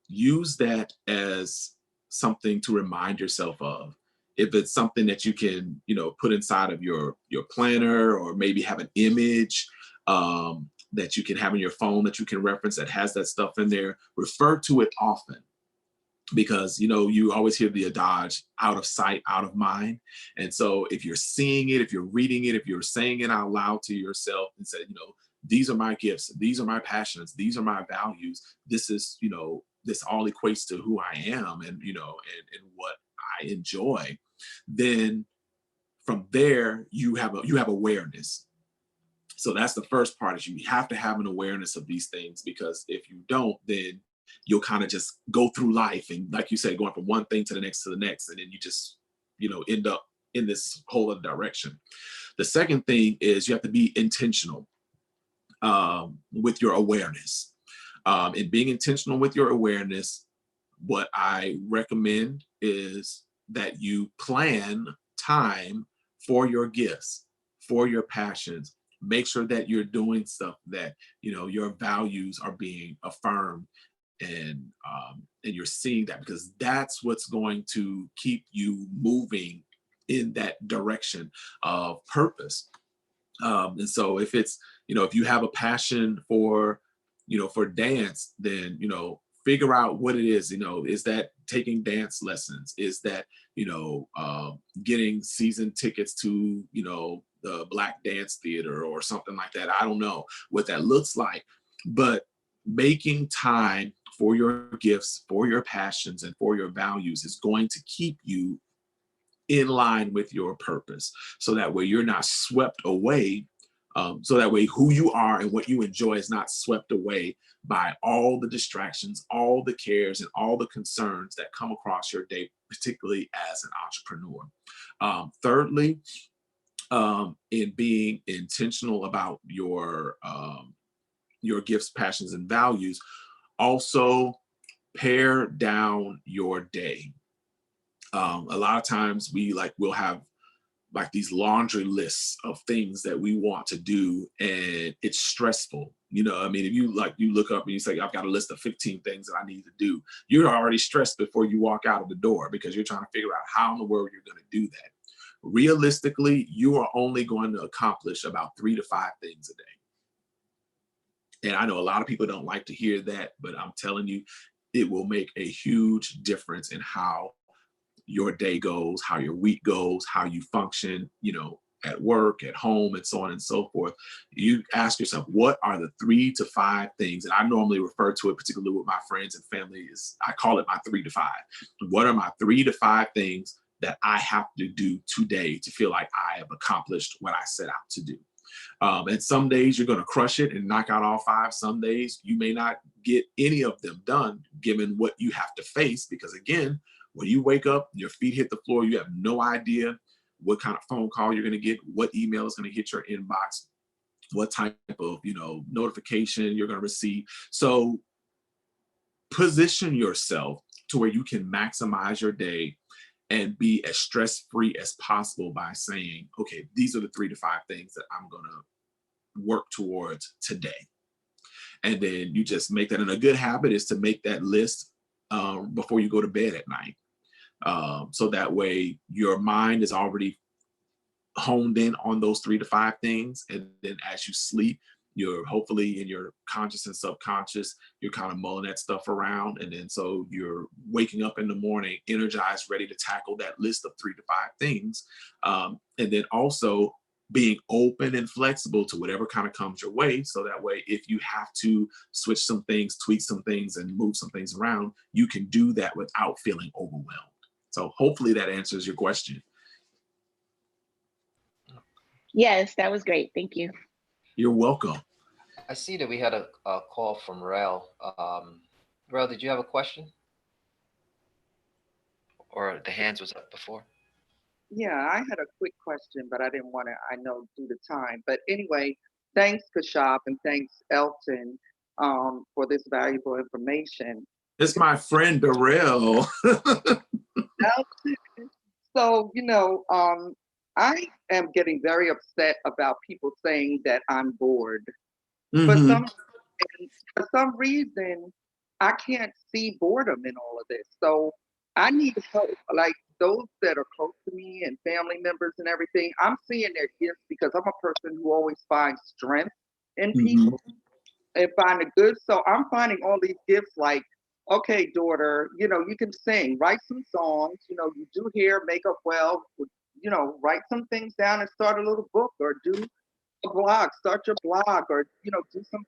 use that as something to remind yourself of. If it's something that you can, put inside of your planner, or maybe have an image that you can have in your phone that you can reference that has that stuff in there, refer to it often. Because, you always hear the adage, out of sight, out of mind. And so if you're seeing it, if you're reading it, if you're saying it out loud to yourself and say, these are my gifts, these are my passions, these are my values, this is, this all equates to who I am and, and what I enjoy, then from there, you have awareness. So that's the first part, is you have to have an awareness of these things, because if you don't, then you'll kind of just go through life. And like you said, going from one thing to the next, and then you just, end up in this whole other direction. The second thing is you have to be intentional with your awareness. And being intentional with your awareness, what I recommend is that you plan time for your gifts, for your passions. Make sure that you're doing stuff that, you know, your values are being affirmed, and you're seeing that, because that's what's going to keep you moving in that direction of purpose. And so if it's, you know, if you have a passion for, you know, for dance, then, you know, figure out what it is. You know, is that taking dance lessons? Is that, you know, getting season tickets to, you know, the Black Dance Theater or something like that? I don't know what that looks like, but making time for your gifts, for your passions, and for your values is going to keep you in line with your purpose. So that way you're not swept away. So that way who you are and what you enjoy is not swept away by all the distractions, all the cares, and all the concerns that come across your day, particularly as an entrepreneur. Thirdly, in being intentional about your gifts, passions, and values, also pare down your day. A lot of times we'll have like these laundry lists of things that we want to do, and it's stressful. You know, I mean, if you look up and you say, I've got a list of 15 things that I need to do, you're already stressed before you walk out of the door, because you're trying to figure out how in the world you're going to do that. Realistically, you are only going to accomplish about 3 to 5 things a day. And I know a lot of people don't like to hear that, but I'm telling you, it will make a huge difference in how your day goes, how your week goes, how you function, you know, at work, at home, and so on and so forth. You ask yourself, what are the 3 to 5 things? And I normally refer to it, particularly with my friends and family, I call it my 3 to 5. What are my 3 to 5 things that I have to do today to feel like I have accomplished what I set out to do? And some days you're going to crush it and knock out all 5. Some days you may not get any of them done, given what you have to face, because again, when you wake up, your feet hit the floor, you have no idea what kind of phone call you're going to get, what email is going to hit your inbox, what type of, you know, notification you're going to receive. So position yourself to where you can maximize your day and be as stress-free as possible by saying, okay, these are the 3 to 5 things that I'm going to work towards today. And then you just make that. And a good habit is to make that list before you go to bed at night. So that way your mind is already honed in on those 3 to 5 things. And then as you sleep, you're hopefully in your conscious and subconscious, you're kind of mulling that stuff around. And then so you're waking up in the morning, energized, ready to tackle that list of 3 to 5 things. And then also being open and flexible to whatever kind of comes your way. So that way, if you have to switch some things, tweak some things, and move some things around, you can do that without feeling overwhelmed. So hopefully that answers your question. Yes, that was great. Thank you. You're welcome. I see that we had a call from Rel. Rel, did you have a question? Or the hands was up before? Yeah, I had a quick question, but I didn't want to, I know, due to time. But anyway, thanks, Kashaf, and thanks, Elton, for this valuable information. It's my friend Darrell. Elton, so, you know, I am getting very upset about people saying that I'm bored. Mm-hmm. For some reason, I can't see boredom in all of this. So I need help. Like those that are close to me and family members and everything, I'm seeing their gifts because I'm a person who always finds strength in people and find the good. So I'm finding all these gifts like, okay, daughter, you know, you can sing, write some songs, you know, you do hair, makeup well, you know, write some things down and start a little book or do a blog, start your blog, or you know, do some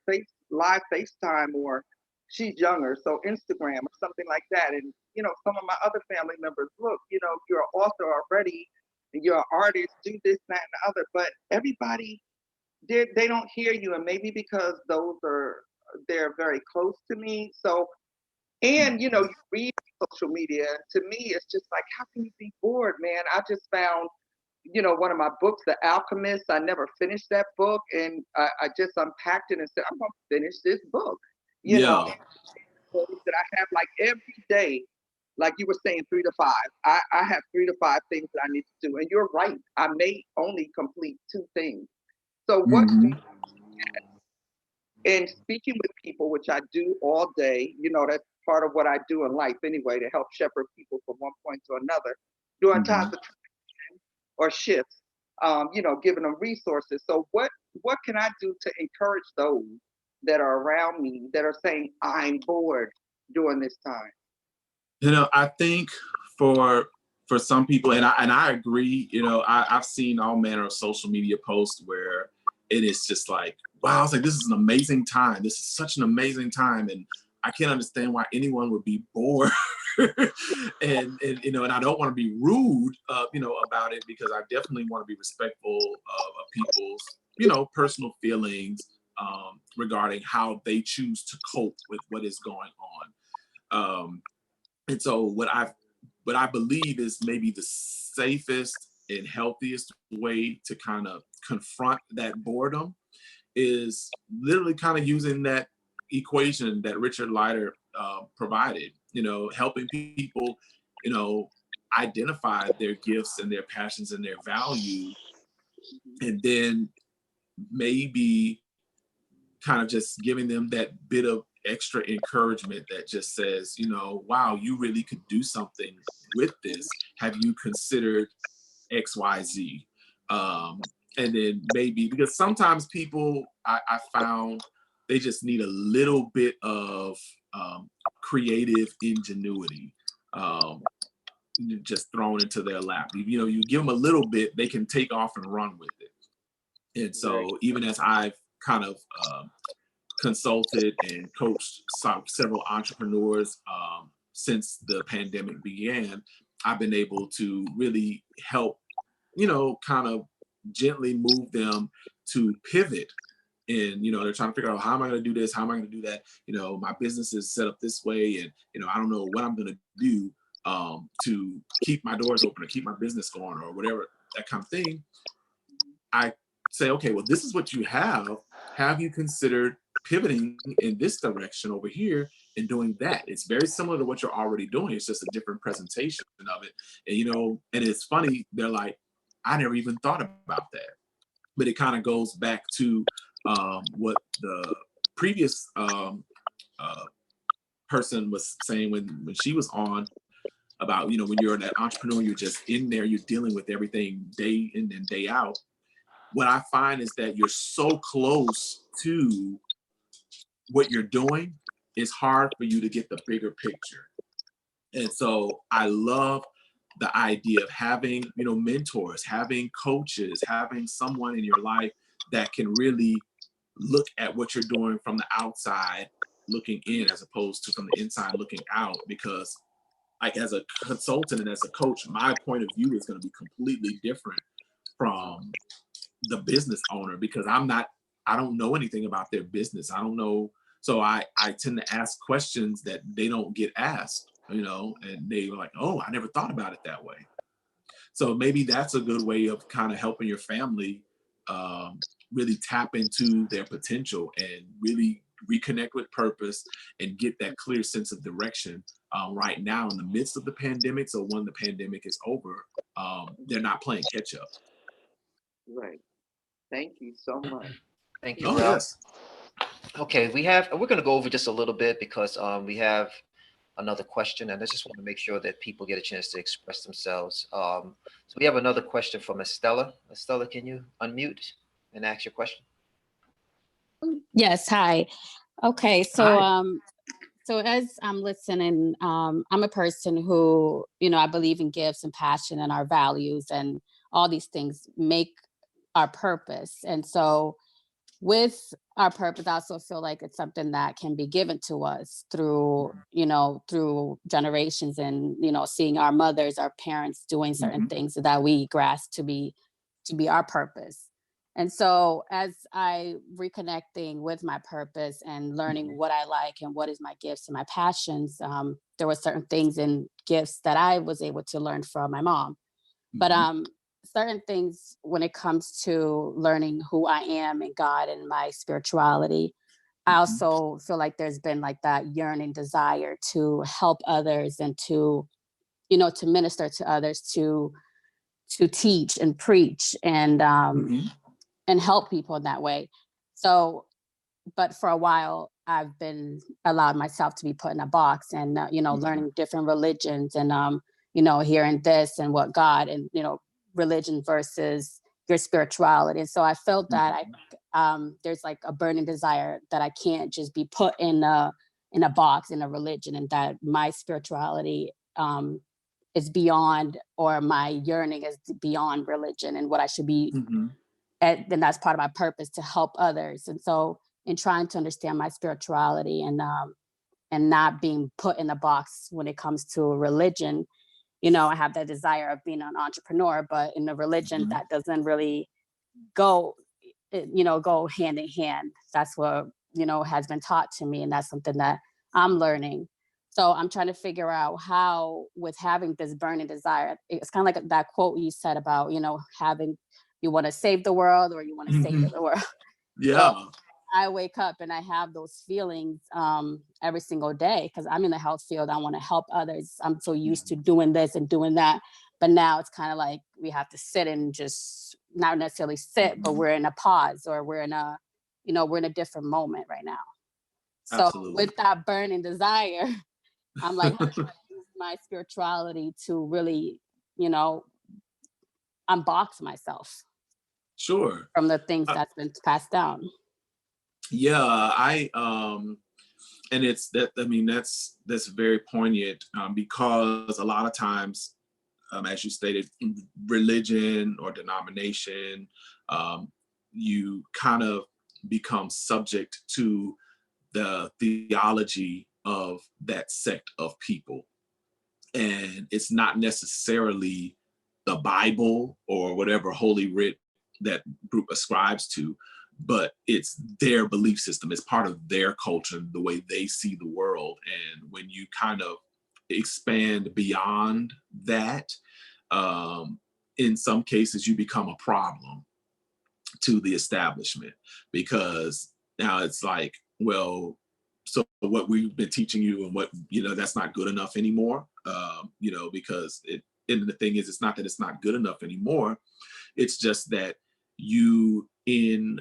live FaceTime, or she's younger, so Instagram or something like that. And you know, some of my other family members, look, you know, you're an author already, and you're an artist, do this, that, and the other. But everybody, they don't hear you, and maybe because they're very close to me. So, and you know, you read social media. To me, it's just like, how can you be bored, man? I just found, you know, one of my books, The Alchemist. I never finished that book, and I just unpacked it and said, I'm gonna finish this book. You know, that I have like every day, like you were saying, 3 to 5. I have 3 to 5 things that I need to do. And you're right. I may only complete 2 things. So what do and speaking with people, which I do all day, that's part of what I do in life anyway, to help shepherd people from one point to another during times of transition or shifts, giving them resources. So what can I do to encourage those that are around me that are saying, I'm bored during this time? I think for some people, and I agree, I've seen all manner of social media posts where it is just like, wow, it's like, this is an amazing time. This is such an amazing time. And I can't understand why anyone would be bored. and I don't want to be rude, about it, because I definitely want to be respectful of people's, personal feelings regarding how they choose to cope with what is going on. And so what I believe is maybe the safest and healthiest way to kind of confront that boredom is literally kind of using that equation that Richard Leider provided, helping people, identify their gifts and their passions and their value, and then maybe kind of just giving them that bit of extra encouragement that just says, wow, you really could do something with this. Have you considered XYZ? And then maybe, because sometimes people, I found, they just need a little bit of creative ingenuity just thrown into their lap. You give them a little bit, they can take off and run with it. And so even as I've kind of consulted and coached several entrepreneurs since the pandemic began, I've been able to really help, kind of gently move them to pivot. And, they're trying to figure out, how am I going to do this? How am I going to do that? My business is set up this way, and, I don't know what I'm going to do to keep my doors open or keep my business going or whatever, that kind of thing. I say, okay, well, this is what you have. Have you considered pivoting in this direction over here and doing that? It's very similar to what you're already doing. It's just a different presentation of it. And, and it's funny, they're like, I never even thought about that. But it kind of goes back to what the previous person was saying when she was on about, when you're that entrepreneur, you're just in there, you're dealing with everything day in and day out. What I find is that you're so close to what you're doing, it's hard for you to get the bigger picture. And so I love the idea of having, mentors, having coaches, having someone in your life that can really look at what you're doing from the outside looking in, as opposed to from the inside looking out. Because like, as a consultant and as a coach, my point of view is going to be completely different from the business owner, because I don't know anything about their business. I don't know. So I tend to ask questions that they don't get asked, and they were like, oh, I never thought about it that way. So maybe that's a good way of kind of helping your family really tap into their potential and really reconnect with purpose and get that clear sense of direction right now in the midst of the pandemic. So when the pandemic is over, they're not playing catch up. Right. Thank you so much. Thank you, Oh, Ralph. yes. Okay, we're going to go over just a little bit because we have another question, and I just want to make sure that people get a chance to express themselves. So we have another question from Estella. Estella, can you unmute and ask your question? Yes. Hi. Okay. So, Hi. so as I'm listening, I'm a person who, I believe in gifts and passion and our values, and all these things make our purpose. And so with our purpose, I also feel like it's something that can be given to us through, through generations, and, seeing our mothers, our parents doing certain things that we grasp to be our purpose. And so as I reconnecting with my purpose and learning what I like and what is my gifts and my passions, there were certain things and gifts that I was able to learn from my mom. But certain things when it comes to learning who I am and God and my spirituality, I also feel like there's been like that yearning desire to help others and to, you know, to minister to others, to teach and preach and help people in that way. So, but for a while, I've been allowed myself to be put in a box and, you know, learning different religions and, you know, hearing this and what God and, you know, religion versus your spirituality. And so I felt that there's like a burning desire that I can't just be put in a box, in a religion, and that my spirituality is beyond, or my yearning is beyond religion, and what I should be and that's part of my purpose, to help others. And so in trying to understand my spirituality and not being put in a box when it comes to religion, you know, I have that desire of being an entrepreneur, but in a religion that doesn't really go, you know, go hand in hand. That's what, you know, has been taught to me. And that's something that I'm learning. So I'm trying to figure out how, with having this burning desire, it's kind of like that quote you said about, you know, having, you want to save the world or you want to save the world. Yeah. So I wake up and I have those feelings every single day because I'm in the health field. I want to help others. I'm so used to doing this and doing that. But now it's kind of like we have to sit and just not necessarily sit, but we're in a pause, or we're in a, you know, we're in a different moment right now. So Absolutely. with that burning desire, I'm like, how can I use my spirituality to really, you know, unbox myself Sure. from the things that's been passed down. Yeah, and it's that, I mean, that's very poignant, because a lot of times, as you stated, religion or denomination, you kind of become subject to the theology of that sect of people. And it's not necessarily the Bible or whatever holy writ that group ascribes to, but it's their belief system. It's part of their culture, the way they see the world. And when you kind of expand beyond that, in some cases, you become a problem to the establishment, because now it's like, well, so what we've been teaching you and what, you know, that's not good enough anymore, you know, because it, and the thing is, it's not that it's not good enough anymore. It's just that you, in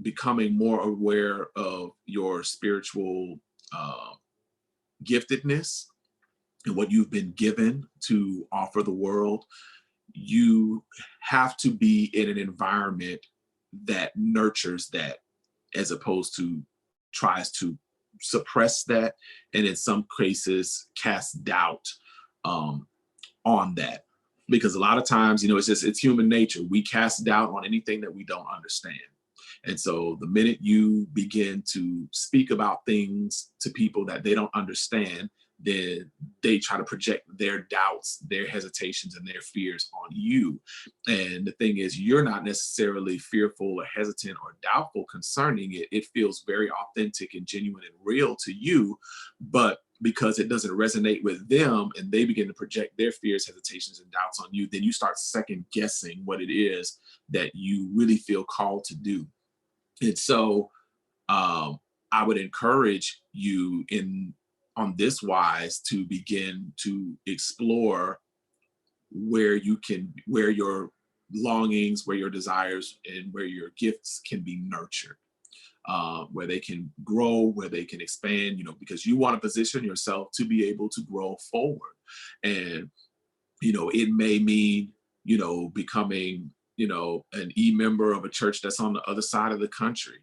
becoming more aware of your spiritual giftedness and what you've been given to offer the world, you have to be in an environment that nurtures that, as opposed to tries to suppress that, and in some cases cast doubt on that. Because a lot of times, you know, it's human nature. We cast doubt on anything that we don't understand. And so the minute you begin to speak about things to people that they don't understand, then they try to project their doubts, their hesitations, and their fears on you. And the thing is, you're not necessarily fearful or hesitant or doubtful concerning it. It feels very authentic and genuine and real to you. But because it doesn't resonate with them and they begin to project their fears, hesitations, and doubts on you, then you start second guessing what it is that you really feel called to do. And so I would encourage you on this wise to begin to explore where your longings, where your desires, and where your gifts can be nurtured, where they can grow, where they can expand, you know, because you want to position yourself to be able to grow forward. And, you know, it may mean, you know, becoming, you know, an member of a church that's on the other side of the country.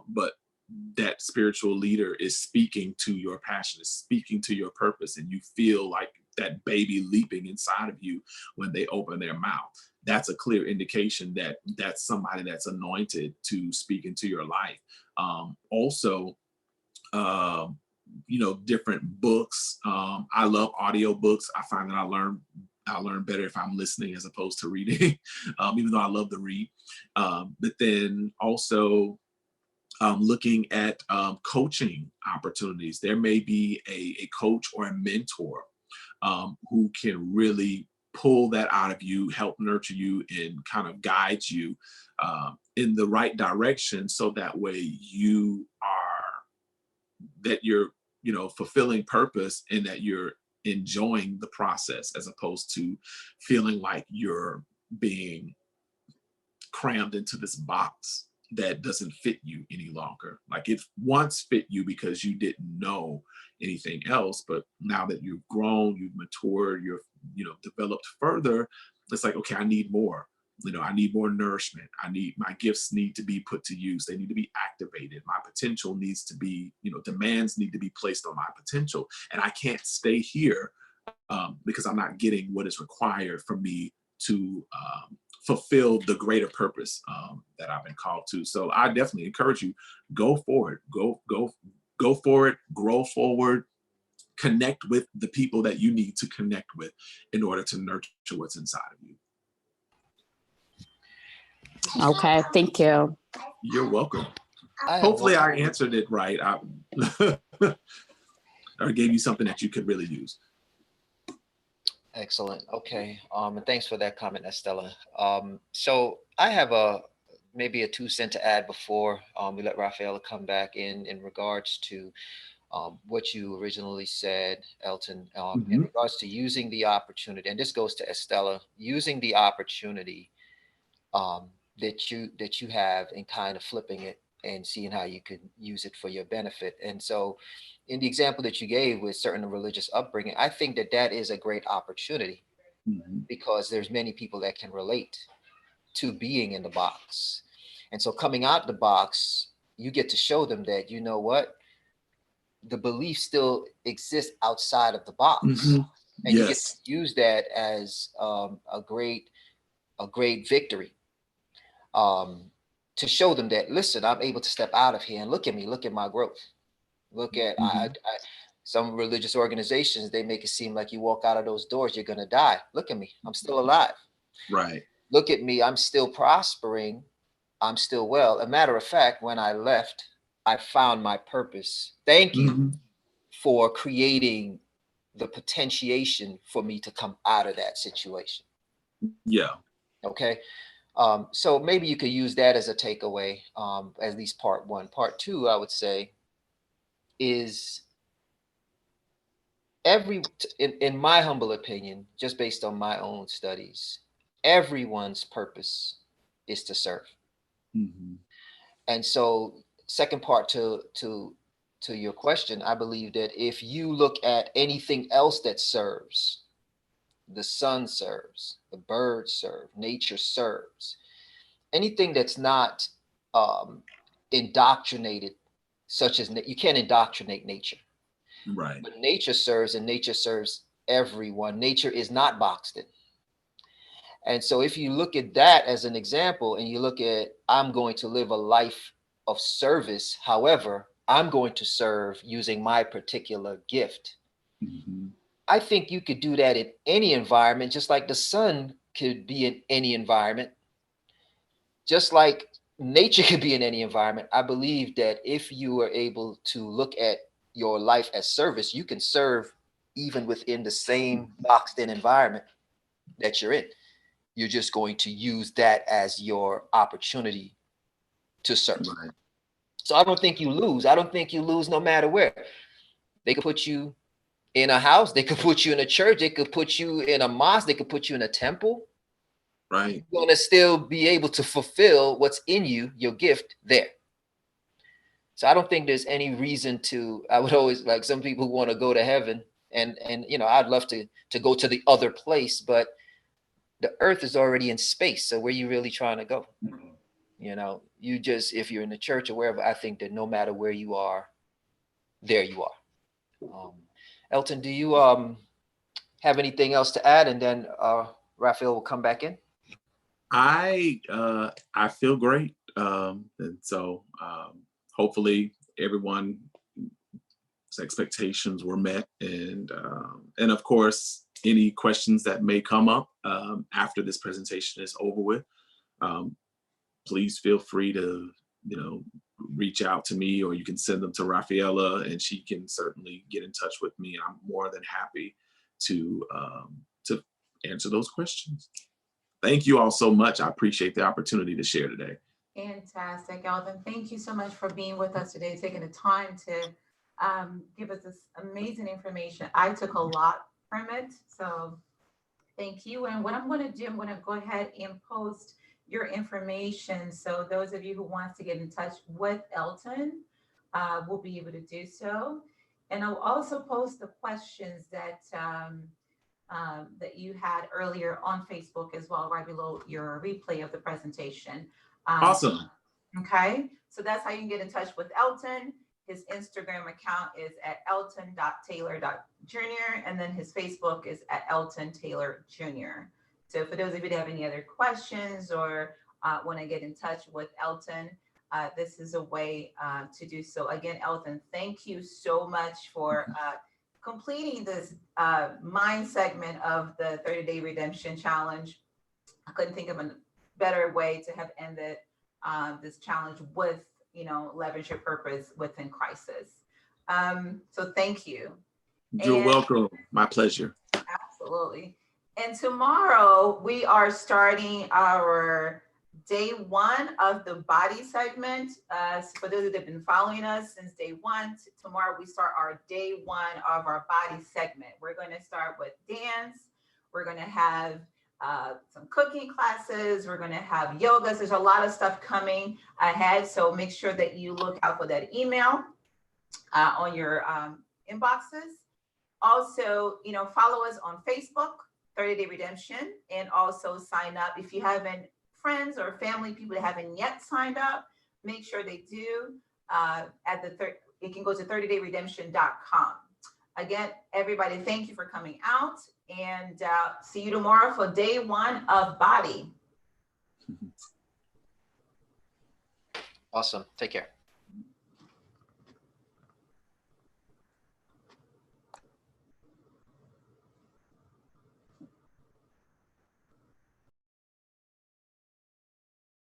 But that spiritual leader is speaking to your passion, is speaking to your purpose, and you feel like that baby leaping inside of you when they open their mouth. That's a clear indication that that's somebody that's anointed to speak into your life. Also, you know, different books. I love audiobooks. I find that I learn better if I'm listening as opposed to reading, even though I love to read. But then also looking at coaching opportunities. There may be a coach or a mentor who can really pull that out of you, help nurture you, and kind of guide you in the right direction, so that way you are that you're, fulfilling purpose and that you're enjoying the process, as opposed to feeling like you're being crammed into this box that doesn't fit you any longer. Like it once fit you because you didn't know anything else, but now that you've grown, you've matured, you're, developed further, it's like, okay, I need more. I need more nourishment. My gifts need to be put to use. They need to be activated. My potential needs to be, demands need to be placed on my potential. And I can't stay here because I'm not getting what is required for me to fulfill the greater purpose that I've been called to. So I definitely encourage you, go forward, go forward, grow forward, connect with the people that you need to connect with in order to nurture what's inside of you. Okay, thank you. You're welcome. Hopefully I answered it right. Or gave you something that you could really use. Excellent. Okay. And thanks for that comment, Estella. So I have maybe a 2 cent to add before we let Rafaela come back in regards to what you originally said, Elton, in regards to using the opportunity, and this goes to Estella, using the opportunity that you have and kind of flipping it and seeing how you could use it for your benefit. And so in the example that you gave with certain religious upbringing, I think that is a great opportunity because there's many people that can relate to being in the box. And so coming out the box, you get to show them that, you know what, the belief still exists outside of the box. And you get to use that as a great victory. To show them that, listen, I'm able to step out of here and look at me, look at my growth. Look at some religious organizations, they make it seem like you walk out of those doors, you're going to die. Look at me, I'm still alive. Right. Look at me, I'm still prospering. I'm still well. A matter of fact, when I left, I found my purpose. Thank you for creating the potentiation for me to come out of that situation. Yeah. Okay. So maybe you could use that as a takeaway, at least part one. Part two, I would say, is in my humble opinion, just based on my own studies, everyone's purpose is to serve. And so second part to your question, I believe that if you look at anything else that serves, the sun serves, the birds serve, nature serves, anything that's not indoctrinated, such as you can't indoctrinate nature. Right. But nature serves, and nature serves everyone. Nature is not boxed in. And so if you look at that as an example and you look at, I'm going to live a life of service, however, I'm going to serve using my particular gift. I think you could do that in any environment, just like the sun could be in any environment, just like nature could be in any environment. I believe that if you are able to look at your life as service, you can serve even within the same boxed in environment that you're in. You're just going to use that as your opportunity to serve. Right. So I don't think you lose. I don't think you lose no matter where. They could put you in a house. They could put you in a church. They could put you in a mosque. They could put you in a temple. Right. You're going to still be able to fulfill what's in you, your gift there. So I don't think there's any reason to, I would always, like some people want to go to heaven and I'd love to go to the other place, but the earth is already in space. So where are you really trying to go? You just, if you're in the church or wherever, I think that no matter where you are, there you are. Elton, do you have anything else to add? And then Raphael will come back in. I feel great. And so hopefully everyone's expectations were met. And of course, any questions that may come up after this presentation is over with, please feel free to, reach out to me, or you can send them to Rafaela and she can certainly get in touch with me. I'm more than happy to answer those questions. Thank you all so much. I appreciate the opportunity to share today. Fantastic, Elvin. Thank you so much for being with us today, taking the time to give us this amazing information. I took a lot from it, so thank you. And what I'm going to do, I'm going to go ahead and post your information. So those of you who want to get in touch with Elton will be able to do so. And I'll also post the questions that that you had earlier on Facebook as well, right below your replay of the presentation. Awesome. Okay, so that's how you can get in touch with Elton. His Instagram account is at elton.taylor.jr. and then his Facebook is at Elton Taylor Jr. So for those of you that have any other questions or want to get in touch with Elton, this is a way to do so. Again, Elton, thank you so much for completing this mind segment of the 30-Day Redemption Challenge. I couldn't think of a better way to have ended this challenge with, leverage your purpose within crisis. So thank you. You're welcome. My pleasure. Absolutely. And tomorrow we are starting our day one of the body segment. So for those that have been following us since day one, tomorrow we start our day one of our body segment. We're going to start with dance. We're going to have some cooking classes. We're going to have yoga. There's a lot of stuff coming ahead. So make sure that you look out for that email on your inboxes. Also, follow us on Facebook, 30-Day Redemption, and also sign up. If you haven't, friends or family, people that haven't yet signed up, make sure they do. You can go to 30dayredemption.com. Again, everybody, thank you for coming out, and see you tomorrow for day one of body. Awesome. Take care.